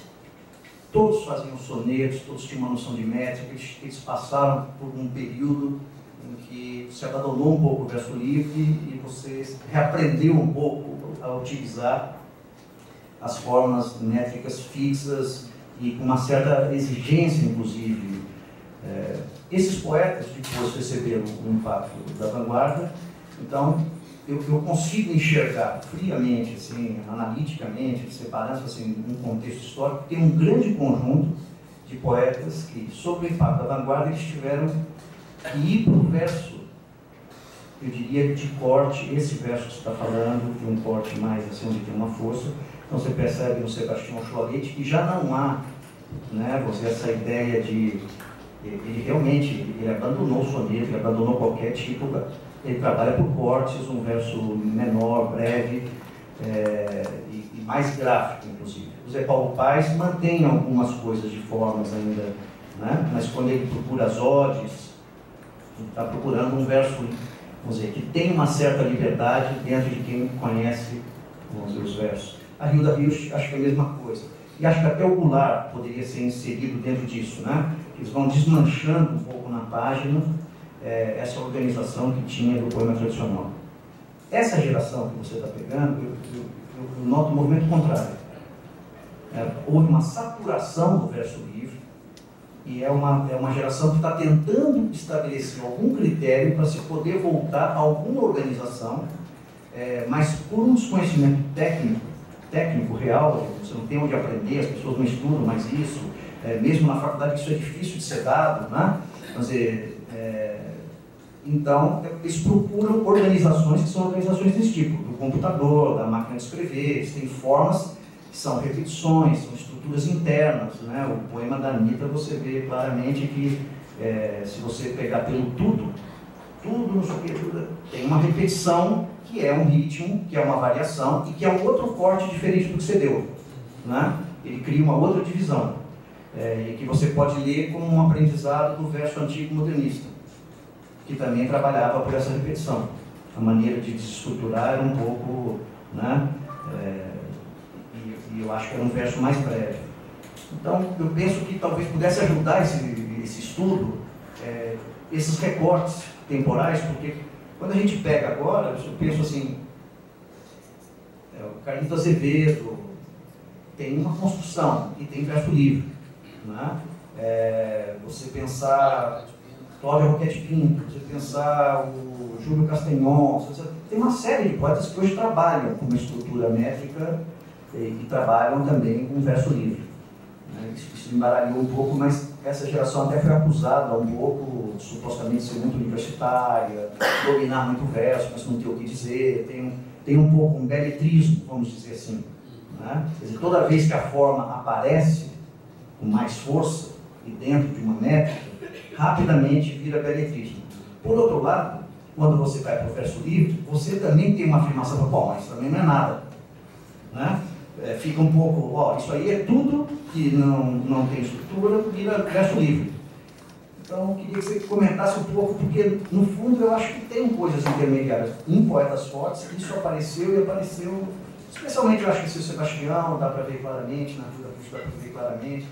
Speaker 1: Todos faziam sonetos, todos tinham uma noção de métrica, eles passaram por um período em que você abandonou um pouco o verso livre e você reaprendeu um pouco a utilizar as formas métricas fixas e com uma certa exigência, inclusive. Esses poetas depois receberam o impacto da vanguarda, então eu consigo enxergar friamente, assim, analiticamente, separando assim, um contexto histórico, tem um grande conjunto de poetas que, sob o impacto da vanguarda, eles tiveram que ir para o verso, eu diria, de corte, esse verso que você está falando, de um corte mais assim, onde tem uma força. Então você percebe no Sebastião Choalete que já não há, né, essa ideia de... Ele realmente abandonou o soneto, ele abandonou qualquer tipo... Ele trabalha por cortes, um verso menor, breve e mais gráfico, inclusive. O Zé Paulo Paes mantém algumas coisas de formas ainda, né? Mas quando ele procura as odes, ele está procurando um verso, vamos dizer, que tem uma certa liberdade dentro de quem conhece, vamos dizer, os versos. A Hilda Hilst, acho que é a mesma coisa. e acho que até o Goulart poderia ser inserido dentro disso, né? Eles vão desmanchando um pouco na página essa organização que tinha do poema tradicional. Essa geração que você está pegando, eu noto um movimento contrário. Houve uma saturação do verso livre, e é uma geração que está tentando estabelecer algum critério para se poder voltar a alguma organização, mas por um desconhecimento técnico real, você não tem onde aprender, as pessoas não estudam mais isso, mesmo na faculdade isso é difícil de ser dado, né? Quer dizer, então, eles procuram organizações que são organizações desse tipo, do computador, da máquina de escrever, eles têm formas que são repetições, são estruturas internas, né? O poema da Anitta, você vê claramente que, se você pegar pelo tudo, não sei o que, tudo, tem uma repetição que é um ritmo, que é uma variação e que é um outro corte diferente do que você deu, né? Ele cria uma outra divisão, e que você pode ler como um aprendizado do verso antigo modernista, que também trabalhava por essa repetição. A maneira de desestruturar era um pouco, né? E eu acho que era um verso mais breve. Então, eu penso que talvez pudesse ajudar esse estudo, esses recortes temporais, porque quando a gente pega agora, eu penso assim, o Carlito Azevedo tem uma construção e tem verso livre, né? Você pensar Cláudio Roquete Pinto, você pensar o Júlio Castanhon, tem uma série de poetas que hoje trabalham com uma estrutura métrica e trabalham também com verso livre. Isso embaralhou um pouco, mas essa geração até foi acusada um pouco, supostamente de ser muito universitária, dominar muito verso, mas não ter o que dizer, tem um pouco um beletrismo, vamos dizer assim, né? Quer dizer, toda vez que a forma aparece com mais força e dentro de uma métrica, rapidamente vira beletrismo. Por outro lado, quando você vai para o verso livre, você também tem uma afirmação, bom, mas isso também não é nada, né? Fica um pouco, isso aí é tudo que não tem estrutura, vira verso livre. Então, eu queria que você comentasse um pouco, porque, no fundo, eu acho que tem coisas intermediárias. Em Poetas Fortes, isso apareceu e apareceu, especialmente, eu acho que o Sebastião, dá para ver claramente, na Vida Cruz dá para ver claramente.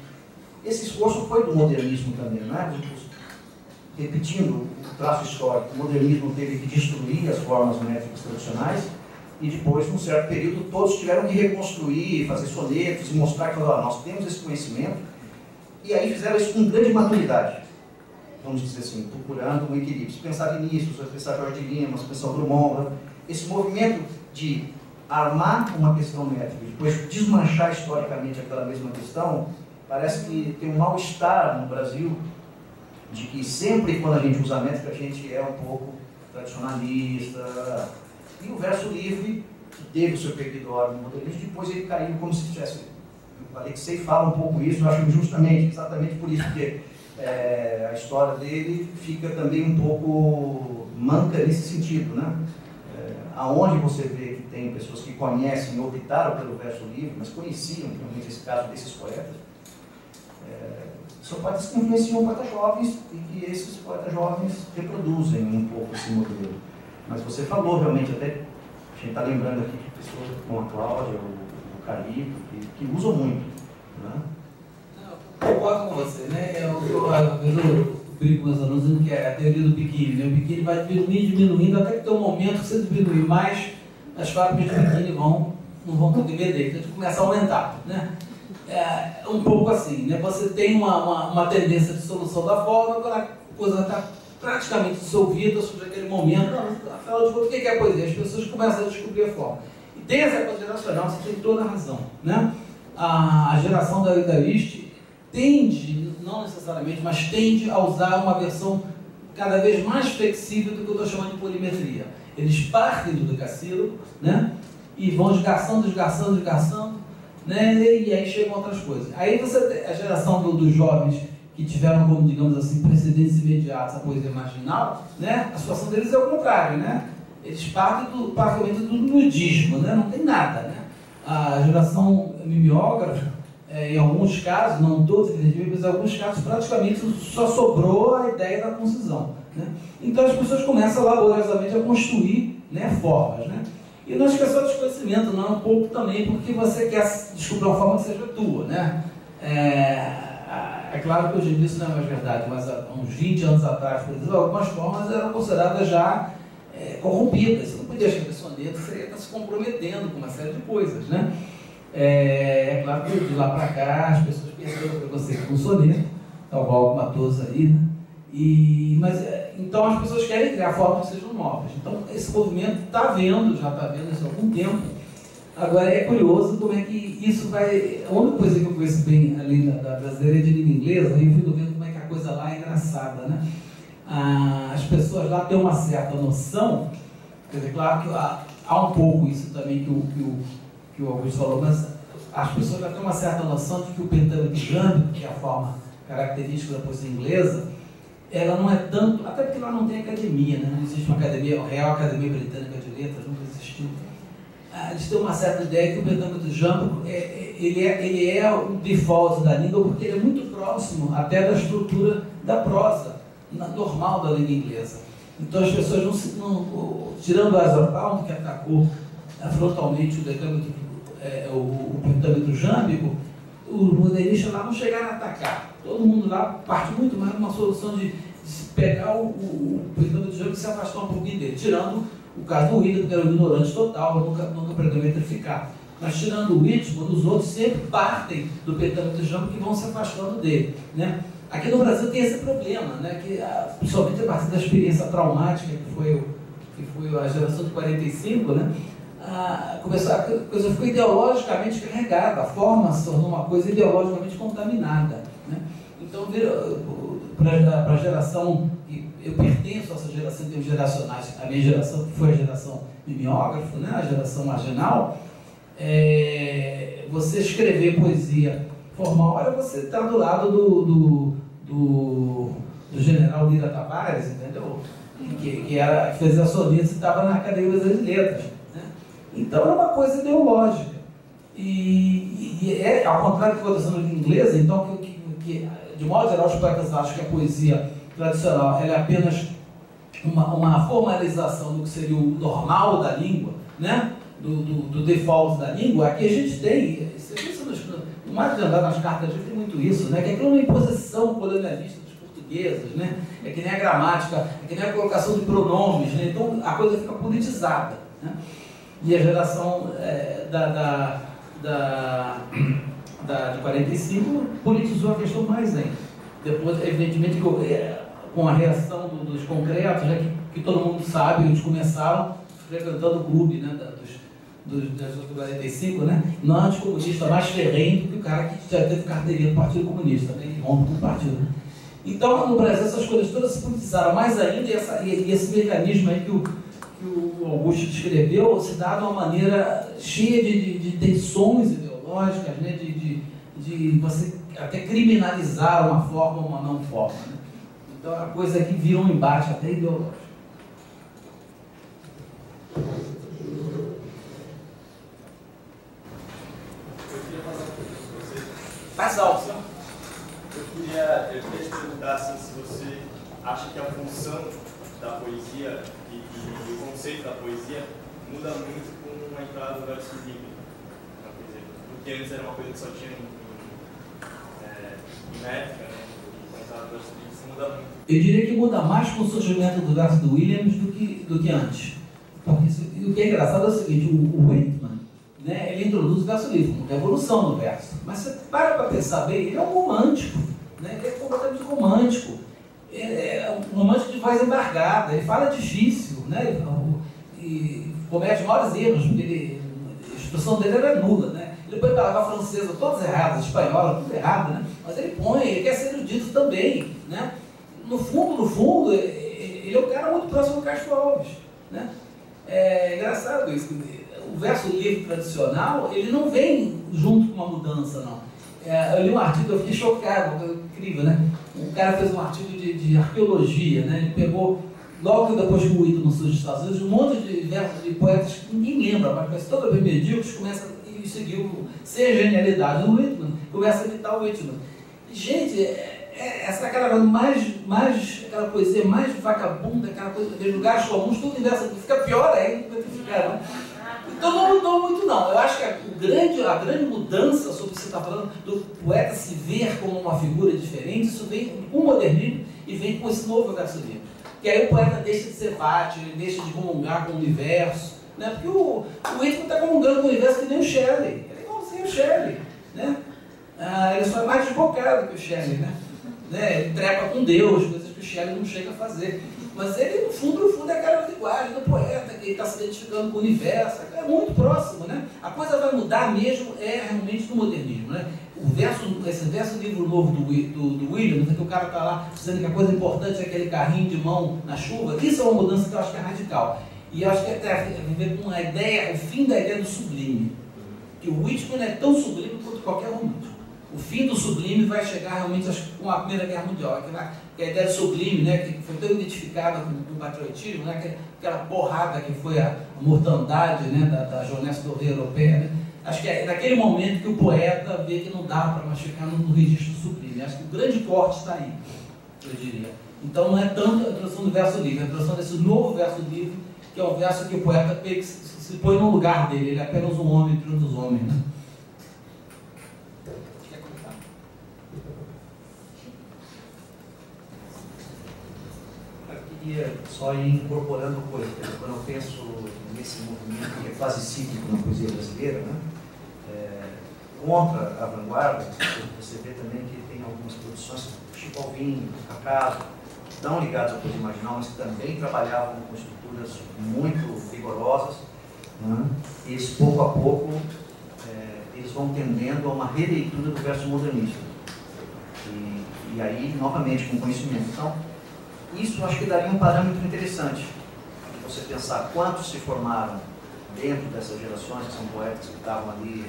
Speaker 1: Esse esforço foi do modernismo também, né? Repetindo o traço histórico, o modernismo teve que destruir as formas métricas tradicionais, e depois, num certo período, todos tiveram que reconstruir, fazer sonetos e mostrar que nós temos esse conhecimento, e aí fizeram isso com grande maturidade, vamos dizer assim, procurando um equilíbrio. Se pensar Vinícius, se pensar Jorge Lima, se pensar Drummond, esse movimento de armar uma questão métrica e depois desmanchar historicamente aquela mesma questão, parece que tem um mal-estar no Brasil de que sempre quando a gente usa a métrica, a gente é um pouco tradicionalista. E o verso livre, que teve o seu período no modernismo, depois ele caiu como se tivesse... O Alexei fala um pouco isso, eu acho justamente, exatamente por isso, porque a história dele fica também um pouco manca nesse sentido, né? Aonde você vê que tem pessoas que conhecem e optaram pelo verso livre, mas conheciam, realmente, esse caso desses poetas, são poetas que influenciam poetas jovens e que esses poetas jovens reproduzem um pouco esse modelo. Mas você falou realmente, até a gente está lembrando aqui de pessoas como a Cláudia, o Carlito, que usam muito, né?
Speaker 2: Eu concordo com você, né? Eu brinco com meus alunos dizendo que é a teoria do biquíni, né? O biquíni vai diminuindo até que tem um momento que você diminuir mais, as fábricas de biquíni não vão poder vender, então a gente começa a aumentar, né? Um pouco assim, né? Você tem uma tendência de solução da forma, quando a coisa está praticamente dissolvida sobre aquele momento, afinal de contas, o que é a poesia? As pessoas começam a descobrir a forma. E tem essa coisa geracional, você tem toda a razão, né? A geração da Idariste tende, não necessariamente, mas tende a usar uma versão cada vez mais flexível do que eu estou chamando de polimetria. Eles partem do decassílabo, né? E vão esgarçando, né? E aí chegam outras coisas. Aí você tem a geração dos jovens que tiveram como, digamos assim, precedentes imediatos a poesia marginal, né? A situação deles é o contrário, né? Eles partem praticamente do nudismo, né? Não tem nada, né? A geração mimeógrafa, em alguns casos, não todos, evidentemente, mas em alguns casos, praticamente só sobrou a ideia da concisão, né? Então as pessoas começam laboriosamente a construir, né, formas, né? E não acho que é só desconhecimento, não, é um pouco também porque você quer descobrir uma forma que seja tua, né? É claro que hoje em dia isso não é mais verdade, mas há uns 20 anos atrás, por exemplo, algumas formas eram consideradas já corrompidas. Você não podia escrever soneto, você ia estar se comprometendo com uma série de coisas, né? É claro que de lá para cá as pessoas perderam o preconceito com o soneto, tal qual Matoso aí, né? Então as pessoas querem criar formas que sejam novas. Então esse movimento já está vendo isso há algum tempo. Agora é curioso como é que isso vai... A única coisa que eu conheço bem ali da brasileira é de língua inglesa, e eu fico vendo como é que a coisa lá é engraçada, né? As pessoas lá têm uma certa noção, quer dizer, claro que há um pouco isso também que o Augusto falou, mas as pessoas já têm uma certa noção de que o pentâmetro jâmbico, que é a forma característica da poesia inglesa, ela não é tanto, até porque lá não tem academia, né? Não existe uma academia, a Real Academia Britânica de Letras nunca existiu. Eles têm uma certa ideia que o pentâmetro jâmbico ele é o default da língua porque ele é muito próximo até da estrutura da prosa normal da língua inglesa. Então as pessoas tirando a Ezra Pound, que atacou frontalmente o pentâmetro jâmbico, os modernistas lá não chegaram a atacar. Todo mundo lá parte muito mais de uma solução de pegar o pentâmetro jâmbico e se afastar um pouquinho dele, tirando o caso do Whitman, que era um ignorante total, nunca aprendeu a metrificar. Mas tirando o Whitman, os outros sempre partem do pentâmetro jâmbico e vão se afastando dele, né? Aqui no Brasil tem esse problema, né? Que, principalmente a partir da experiência traumática que foi a geração de 45, né? A coisa ficou ideologicamente carregada, a forma se tornou uma coisa ideologicamente contaminada, né? Então, para a geração, eu pertenço a essa geração em termos geracionais, a minha geração que foi a geração mimeógrafo, né? A geração marginal, você escrever poesia formal, olha, você está do lado do general Lira Tavares, entendeu? Que fez a sonetos e estava na Academia das Letras, né? Então era uma coisa ideológica. E ao contrário do que aconteceu na língua inglesa, então, que de modo geral os poetas acham que a poesia tradicional ela é apenas uma formalização do que seria o normal da língua, né? Do default da língua. Aqui a gente tem, no mais de andar nas cartas, a gente tem muito isso, né? Que aquilo é uma imposição colonialista dos portugueses, né? É que nem a gramática, é que nem a colocação de pronomes, né? Então a coisa fica politizada, né? E a geração de 45 politizou a questão mais ainda. Depois, evidentemente, com a reação dos concretos, né, que todo mundo sabe, eles começaram frequentando o clube, né, dos 45, né, não anticomunista mais ferrenho do que o cara que já teve carteirinha do Partido Comunista, né, que rompe com o partido. Então, no Brasil, essas coisas todas se politizaram mais ainda, e esse mecanismo aí que o Augusto descreveu se dá de uma maneira cheia de tensões ideológicas, né, de você até criminalizar uma forma ou uma não forma, né? Então a coisa aqui vira um embate até ideológico.
Speaker 5: Eu queria fazer uma pergunta para você.
Speaker 2: Faz alto, senhor.
Speaker 7: Eu queria te perguntar assim, se você acha que a função da poesia e o conceito da poesia muda muito com a entrada do verso livre na poesia. Porque antes era uma coisa que só tinha em métrica, né? E com a entrada do verso livre isso muda muito.
Speaker 2: Eu diria que muda mais com o surgimento do verso do Williams do que antes. Porque o que é engraçado é o seguinte, o Whitman, né, ele introduz o verso livre, uma revolução no verso. Mas você para pensar bem, ele é um romântico, né? Ele é completamente romântico. É um romântico de voz embargada, ele fala difícil, né? E comete maiores erros, porque a expressão dele era nula, né? Ele põe palavra francesa todas erradas, espanhola, tudo errado, né? Mas ele quer ser erudito também, né? No fundo, ele é um cara muito próximo do Castro Alves, né? É engraçado isso. O verso livre tradicional, ele não vem junto com uma mudança, não. Eu li um artigo, eu fiquei chocado, incrível, né? Um cara fez um artigo de arqueologia, né? Ele pegou, logo depois que o Whitman surge nos Estados Unidos, um monte de versos de poetas que ninguém lembra, mas parece toda vez medíocres, começa e seguiu, sem a genialidade do Whitman, começa a imitar o Whitman. Gente, essa é aquela aquela poesia mais vagabunda, aquela coisa de lugares comuns, tudo inverso, fica pior ainda, né? Então não mudou muito não. Eu acho que a grande mudança sobre o que você está falando, do poeta se ver como uma figura diferente, isso vem com o modernismo e vem com esse novo verso livre. Que aí o poeta deixa de ser fátil, ele deixa de comungar com o universo, né? Porque o Whitman está comungando com o universo que nem o Shelley. Ele é igualzinho o Shelley, né? Ele só é mais desbocado que o Shelley, né? Ele trepa com Deus, coisas que o Shelley não chega a fazer. Mas ele, no fundo, é aquela linguagem do poeta, que ele está se identificando com o universo, é muito próximo, né? A coisa vai mudar mesmo, realmente no modernismo, né? Esse verso do livro novo do Williams, que o cara está lá dizendo que a coisa importante é aquele carrinho de mão na chuva, isso é uma mudança que eu acho que é radical. E eu acho que tem a ver com a ideia, o fim da ideia do sublime. Que o Whitman é tão sublime quanto qualquer romântico. O fim do sublime vai chegar realmente com a Primeira Guerra Mundial, que a ideia do sublime, né, que foi tão identificada com o patriotismo, né, aquela porrada que foi a mortandade, né, da jeunesse europeia, né. Acho que é naquele momento que o poeta vê que não dá para mais ficar no registro sublime. Acho que o grande corte está aí, eu diria. Então não é tanto a introdução do verso livre, é a introdução desse novo verso livre, que é um verso que o poeta se põe no lugar dele, ele é apenas um homem entre outros homens, né.
Speaker 1: Queria só ir incorporando coisas. Quando eu penso nesse movimento que é quase cíclico na poesia brasileira, né? Contra a vanguarda, você vê também que tem algumas produções, Chico Alvim, Cacaso, tão ligados à poesia marginal, mas que também trabalhavam com estruturas muito rigorosas. Né? E isso, pouco a pouco, eles vão tendendo a uma releitura do verso modernista. E aí, novamente, com conhecimento. Então, isso acho que daria um parâmetro interessante de você pensar quantos se formaram dentro dessas gerações, que são poetas que estavam ali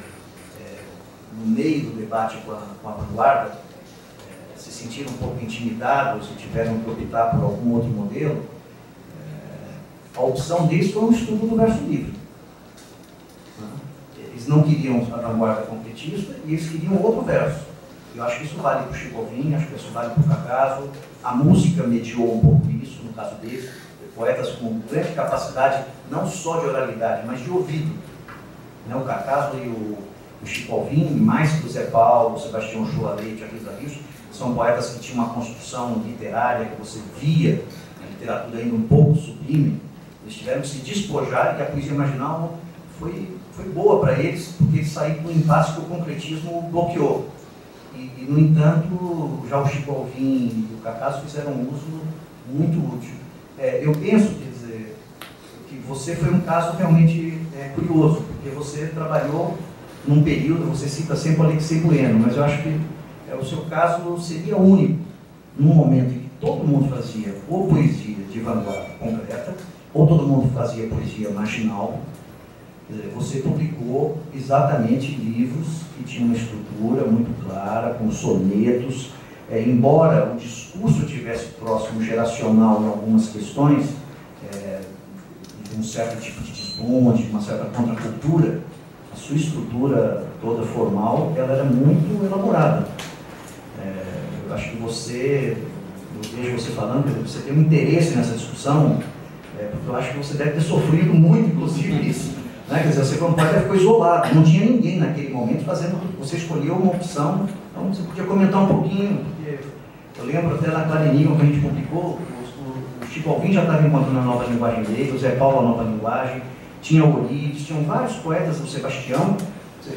Speaker 1: no meio do debate com a vanguarda, se sentiram um pouco intimidados e tiveram que optar por algum outro modelo. A opção deles foi um estudo do verso livre. Eles não queriam a vanguarda concretista e eles queriam outro verso. Eu acho que isso vale para o Chico Alvim, acho que isso vale para o Cacaso. A música mediou um pouco isso, no caso deles. Poetas com grande capacidade, não só de oralidade, mas de ouvido. Né? O Cacaso e o Chico Alvim, mais que o Zé Paulo, o Sebastião Shoa Leite, a Risa Rios, são poetas que tinham uma construção literária, que você via a literatura ainda um pouco sublime. Eles tiveram que se despojar e a poesia marginal foi boa para eles, porque eles saíram do impasse que o concretismo bloqueou. E, no entanto, já o Chico Alvim e o Cacaso fizeram um uso muito útil. Eu penso, quer dizer, que você foi um caso realmente curioso, porque você trabalhou num período, você cita sempre o Alexei Bueno, mas eu acho que o seu caso seria único, num momento em que todo mundo fazia ou poesia de vanguarda concreta, ou todo mundo fazia poesia marginal. Quer dizer, você publicou exatamente livros que tinham uma estrutura muito clara, com sonetos, embora o discurso tivesse próximo geracional em algumas questões, de um certo tipo de desbonde, de uma certa contracultura, a sua estrutura toda formal, ela era muito elaborada. Eu acho que eu vejo você falando, você tem um interesse nessa discussão, porque eu acho que você deve ter sofrido muito, inclusive, isso. Né? Quer dizer, você foi um poeta que ficou isolado, não tinha ninguém naquele momento fazendo, você escolheu uma opção, então você podia comentar um pouquinho, porque eu lembro até na Clareninho que a gente publicou, o Chico Alvim já estava encontrando a nova linguagem dele, o Zé Paulo a nova linguagem, tinha o Orides, tinham vários poetas, o Sebastião.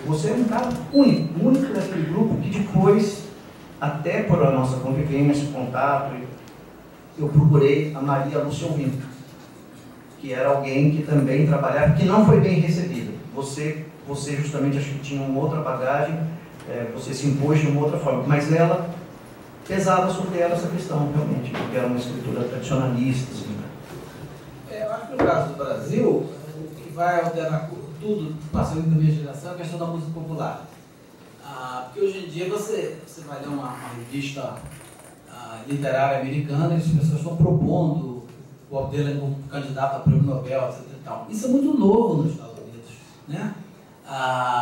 Speaker 1: Você é um cara único daquele grupo que depois, até por a nossa convivência, contato, eu procurei a Maria Lúcia Alvim, que era alguém que também trabalhava, que não foi bem recebida. Você justamente acho que tinha uma outra bagagem, você se impôs de uma outra forma, mas ela pesava sobre ela essa questão, realmente, porque era uma escritura tradicionalista. Assim.
Speaker 2: Eu acho que no caso do Brasil, o que vai alternar tudo, passando da minha geração, é a questão da música popular. Porque hoje em dia você vai ler uma revista literária americana e as pessoas estão propondo o Bob Dylan como candidato a prêmio Nobel, etc. E tal. Isso é muito novo nos Estados Unidos. Né?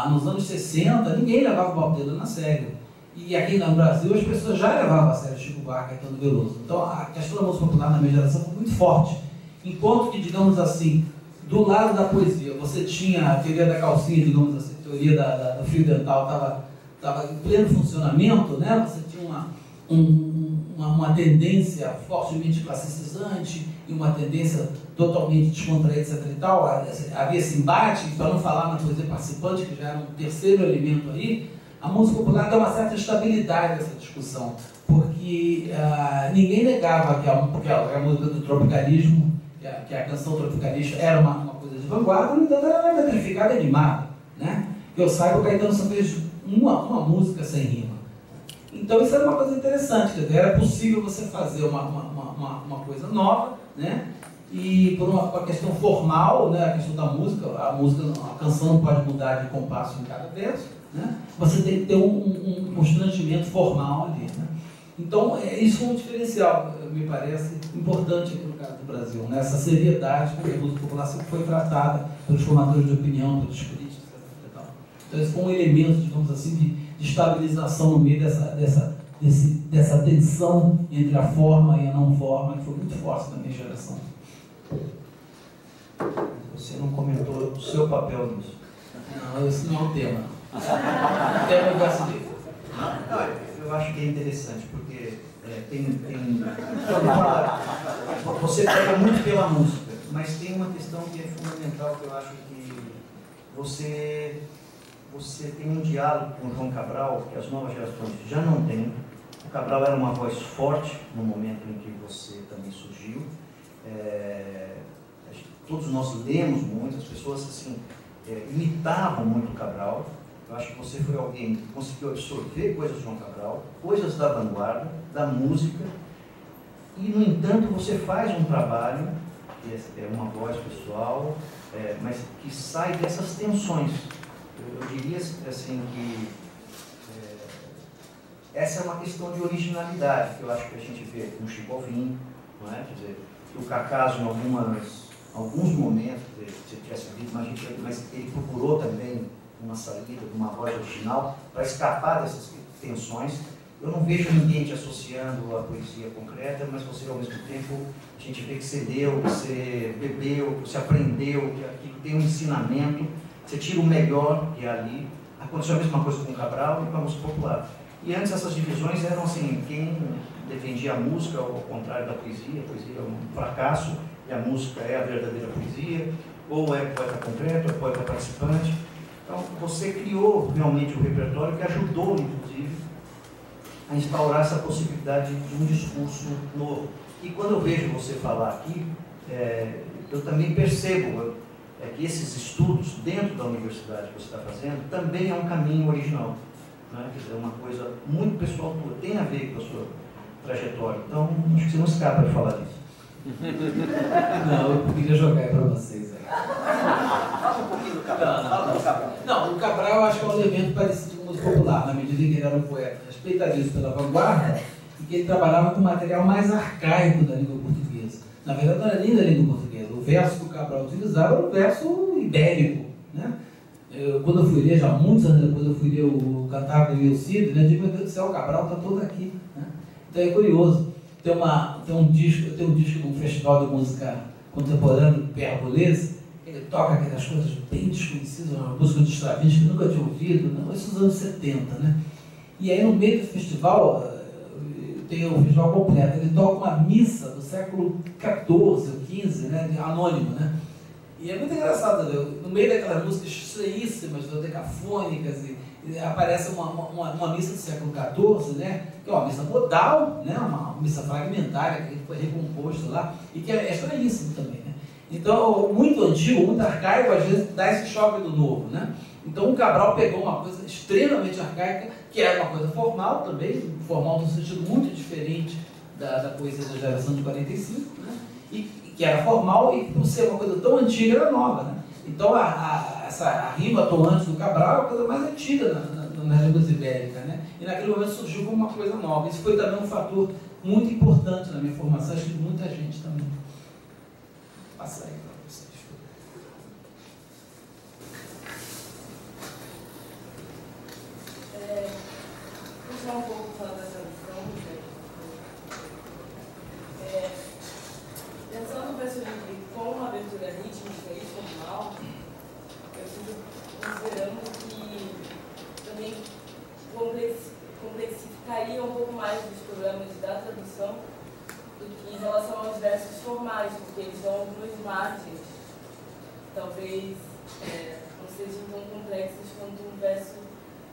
Speaker 2: Nos anos 60, ninguém levava o Bob Dylan a sério. E aqui no Brasil, as pessoas já levavam a sério Chico Buarque e Caetano Veloso. Então, a questão da música popular na minha geração foi muito forte. Enquanto que, digamos assim, do lado da poesia, você tinha a teoria da calcinha, digamos assim, a teoria do fio dental estava em pleno funcionamento, né? Você tinha uma tendência fortemente classicizante e uma tendência totalmente descontraída, etc. e tal. Havia esse embate, para não falar na poesia participante, que já era um terceiro elemento aí, a música popular dá uma certa estabilidade nessa discussão, porque ninguém negava que a música do tropicalismo, que a canção tropicalista era uma coisa de vanguarda, no entanto ela era metrificada e animada, né? Que eu saiba, o Caetano só fez uma música sem rima. Então isso era uma coisa interessante, quer dizer, era possível você fazer uma coisa nova, né? E por uma questão formal, né? A questão da música, a canção não pode mudar de compasso em cada verso, né? Você tem que ter um constrangimento formal ali, né? Então isso é um diferencial, me parece, importante aqui no caso do Brasil, né? Essa seriedade que a música popular sempre foi tratada pelos formadores de opinião, pelos críticos, etc. Então esse foi um elemento, digamos assim, de estabilização no meio dessa tensão entre a forma e a não forma, que foi muito forte na minha geração.
Speaker 1: Você não comentou o seu papel nisso.
Speaker 2: Não, esse não é o tema. O tema é o verso dele.
Speaker 1: Eu acho que é interessante, porque você pega muito pela música, mas tem uma questão que é fundamental, que eu acho que você tem um diálogo com o João Cabral, que as novas gerações já não têm. O Cabral era uma voz forte no momento em que você também surgiu. Todos nós lemos muito, as pessoas assim, imitavam muito o Cabral. Eu acho que você foi alguém que conseguiu absorver coisas do João Cabral, coisas da vanguarda, da música, e, no entanto, você faz um trabalho, que é uma voz pessoal, mas que sai dessas tensões. Eu diria assim que essa é uma questão de originalidade, que eu acho que a gente vê no Chico Alvim, não é? Quer dizer, o Cacaso, em alguns momentos, se ele tivesse visto, mas ele procurou também uma saída de uma voz original para escapar dessas tensões. Eu não vejo ninguém te associando à poesia concreta, mas você, ao mesmo tempo, a gente vê que você leu, que você bebeu, que você aprendeu, que aquilo tem um ensinamento, você tira o melhor que é ali. Aconteceu a mesma coisa com o Cabral e com a música popular. E antes essas divisões eram assim, quem defendia a música ao contrário da poesia, a poesia é um fracasso e a música é a verdadeira poesia, ou é poeta concreto, é poeta participante. Então você criou realmente um repertório que ajudou, inclusive, a instaurar essa possibilidade de um discurso novo. E quando eu vejo você falar aqui, eu também percebo que esses estudos dentro da universidade que você está fazendo também é um caminho original, né? Quer dizer, uma coisa muito pessoal tua, tem a ver com a sua trajetória. Então, acho que você não escapa de falar disso.
Speaker 2: Não, eu queria jogar para vocês aí.
Speaker 3: Fala um pouquinho do Cabral. Fala do Cabral.
Speaker 2: Não, o Cabral eu acho que é um elemento parecido com o músico popular, na medida em que ele era um poeta respeitadíssimo pela vanguarda e que ele trabalhava com material mais arcaico da língua portuguesa. Na verdade, não era nem da língua portuguesa. O verso que o Cabral utilizava era um verso ibérico, né? Quando eu fui ler, já muitos anos depois, eu fui ler o Cantábrico de Ilcide, né? Eu digo, meu Deus do céu, o Cabral está todo aqui, né? Então é curioso. Tem um disco de um festival de música contemporânea, Pergolese, ele toca aquelas coisas bem desconhecidas, uma música de Stravinsky que eu nunca tinha ouvido, não, isso nos anos 70, né? E aí no meio do festival, tem o festival completo, ele toca uma missa do século XIV, XV, né? Anônimo, né? E é muito engraçado, né? No meio daquelas músicas estranhíssimas, decafônicas, e aparece uma missa do século XIV, né? Que é uma missa modal, né? Uma missa fragmentária que foi recomposta lá, e que é estranhíssimo também, né? Então, muito antigo, muito arcaico, às vezes dá esse choque do novo, né? Então o Cabral pegou uma coisa extremamente arcaica, que era uma coisa formal também, formal no sentido muito diferente da poesia da geração de 45, né? E que era formal e por ser uma coisa tão antiga era nova, né? Então essa rima atuante do Cabral é a coisa mais antiga nas línguas ibéricas, né? E naquele momento surgiu como uma coisa nova. Isso foi também um fator muito importante na minha formação, acho que de muita gente também. Vou passar aí para vocês.
Speaker 6: Vou falar um pouco da tradução, pensando no verso livre com uma abertura rítmica, isso consideramos que também complexificaria um pouco mais os problemas da tradução do que em relação aos versos formais, porque eles dão algumas margens, talvez não sejam tão complexos quanto um verso,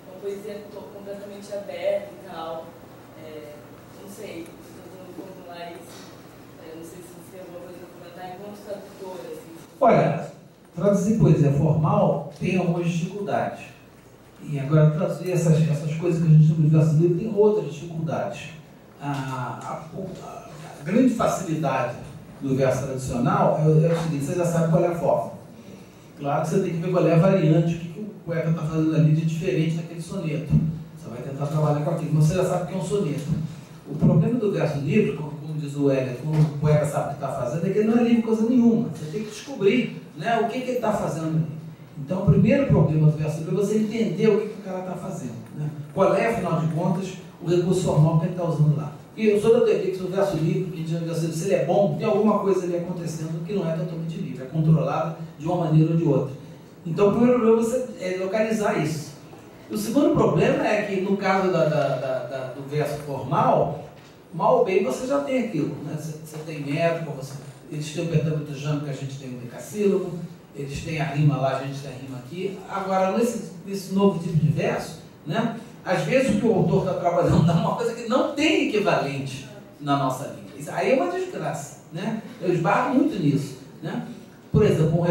Speaker 6: uma poesia completamente aberta e tal. Não sei, estou tentando formular isso. Não sei se você tem alguma coisa para comentar enquanto tradutora. Assim.
Speaker 2: Olha, traduzir poesia formal tem algumas dificuldades. E agora, traduzir essas coisas que a gente chama de verso livre tem outras dificuldades. A grande facilidade do verso tradicional é o seguinte: você já sabe qual é a forma. Claro que você tem que ver qual é a variante, o que o poeta está fazendo ali de diferente daquele soneto. Você vai tentar trabalhar com aquilo, mas você já sabe que é um soneto. O problema do verso livre, como diz o Hélio, como o poeta sabe o que está fazendo, é que ele não é livre coisa nenhuma. Você tem que descobrir, né, o que ele está fazendo ali. Então, o primeiro problema do verso livre é você entender o que o cara está fazendo. Né? Qual é, afinal de contas, o recurso formal que ele está usando lá. E eu sou da teoria que o verso livre, se ele é bom, tem alguma coisa ali acontecendo que não é totalmente livre, é controlada de uma maneira ou de outra. Então, o primeiro problema é localizar isso. O segundo problema é que, no caso do verso formal, mal ou bem você já tem aquilo. Né? Você tem métrica, eles têm o pentatônico jâmico, a gente tem o decassílabo, eles têm a rima lá, a gente tem a rima aqui. Agora, nesse novo tipo de verso, né, às vezes o que o autor está trabalhando é uma coisa que não tem equivalente na nossa língua. Isso aí é uma desgraça. Né? Eu esbarro muito nisso. Né? Por exemplo,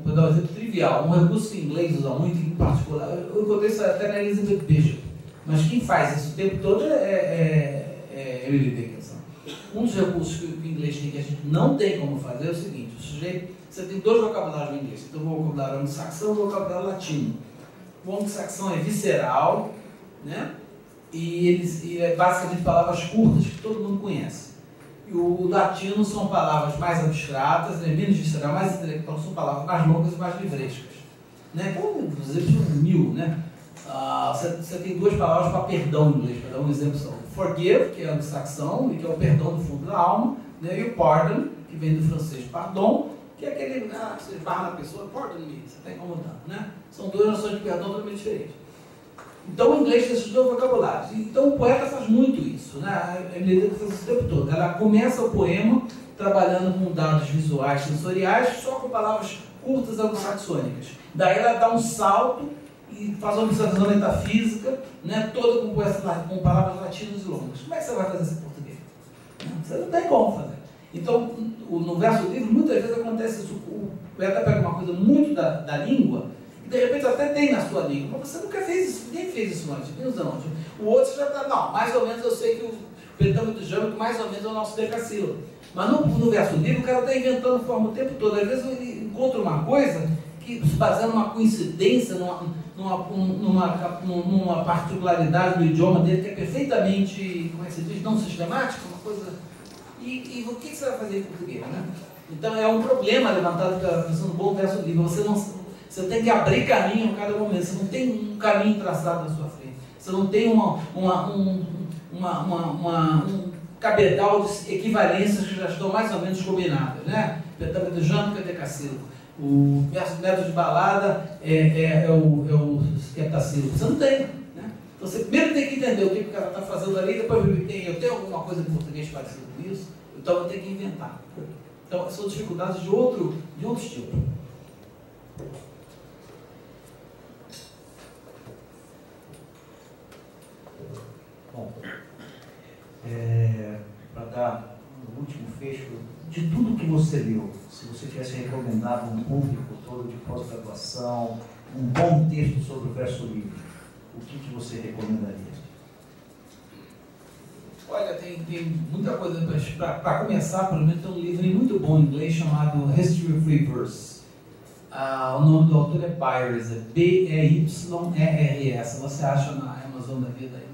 Speaker 2: vou dar um exemplo trivial, um recurso que o inglês usa muito, em particular, eu encontrei isso até na Elizabeth Bishop, mas quem faz isso o tempo todo é Emily Dickinson. Um dos recursos que o inglês tem que a gente não tem como fazer é o seguinte: o sujeito, você tem dois vocabulários no inglês, então o vocabulário anglo-saxão e o vocabulário latino. O anglo-saxão é visceral, né? E é basicamente palavras curtas que todo mundo conhece. E o latino são palavras mais abstratas, né, menos visceral, mais intelectual, são palavras mais longas e mais livrescas. Né? Como, inclusive, mil, né? Você tem duas palavras para perdão em inglês, para dar um exemplo só. Forgive, que é anglo-saxão, e que é o perdão do fundo da alma, né? E o pardon, que vem do francês pardon, que é aquele, você esbarra na pessoa, pardon me, você está incomodando. Né? São duas noções de perdão totalmente diferentes. Então, o inglês tem esses dois vocabulários. Então, o poeta faz muito isso, né? A Emily faz isso o tempo todo. Ela começa o poema trabalhando com dados visuais, sensoriais, só com palavras curtas anglo-saxônicas. Daí ela dá um salto e faz uma observação metafísica, né? Toda com palavras latinas e longas. Como é que você vai fazer isso em português? Você não tem como fazer. Então, no verso livre, muitas vezes acontece isso. O poeta pega uma coisa muito da língua, de repente até tem na sua língua, mas você nunca fez isso, ninguém fez isso antes, não. O outro já está, não, mais ou menos eu sei que o pentatônico jâmico mais ou menos é o nosso decassílabo. Mas no verso livre o cara está inventando forma o tempo todo. Às vezes ele encontra uma coisa que se baseia numa coincidência, numa particularidade do idioma dele que é perfeitamente, como é que se diz, não sistemática, uma coisa. E o que você vai fazer em português? Né? Então é um problema levantado pela questão do bom verso livre. Você tem que abrir caminho a cada momento. Você não tem um caminho traçado na sua frente. Você não tem um cabedal de equivalências que já estão mais ou menos combinadas. Né? Pentatônico jâmico é decassílabo. O método de balada é o heptassílabo. Você não tem. Né? Então você primeiro tem que entender o que o cara está fazendo ali, depois eu tenho alguma coisa em português parecido com isso, então eu vou ter que inventar. Então são dificuldades de outros tipos.
Speaker 1: Bom, para dar o último fecho, de tudo que você leu, se você tivesse recomendado um público todo de pós-graduação, um bom texto sobre o verso livre, o que você recomendaria?
Speaker 2: Olha, tem muita coisa. Para começar, pelo menos tem um livro muito bom em inglês chamado History of Free Verse. O nome do autor é Byers, é B-E-Y-E-R-S. Você acha na Amazon da vida aí.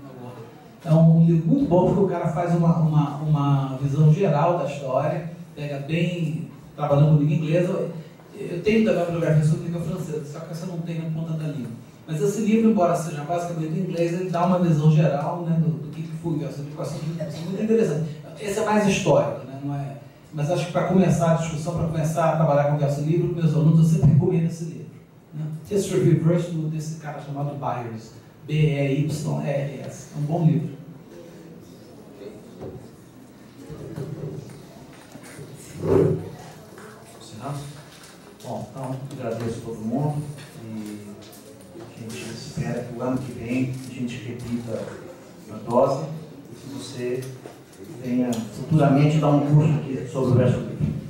Speaker 2: É um livro muito bom porque o cara faz uma visão geral da história, pega bem, trabalhando com língua inglesa. Eu tenho também a bibliografia sobre língua francesa, só que essa não tem na ponta da língua. Mas esse livro, embora seja basicamente em inglês, ele dá uma visão geral, né, do que foi o verso livre, muito interessante. Esse é mais histórico, né, não é? Mas acho que para começar a discussão, para começar a trabalhar com o verso livre, meus alunos, eu sempre recomendo esse livro. Né? Texto Reverse desse cara chamado Byers. B-E-Y-R-S. É um bom livro.
Speaker 1: Bom, então, agradeço a todo mundo e a gente espera que o ano que vem a gente repita a dose e que você venha futuramente dar um curso aqui sobre o verso livre.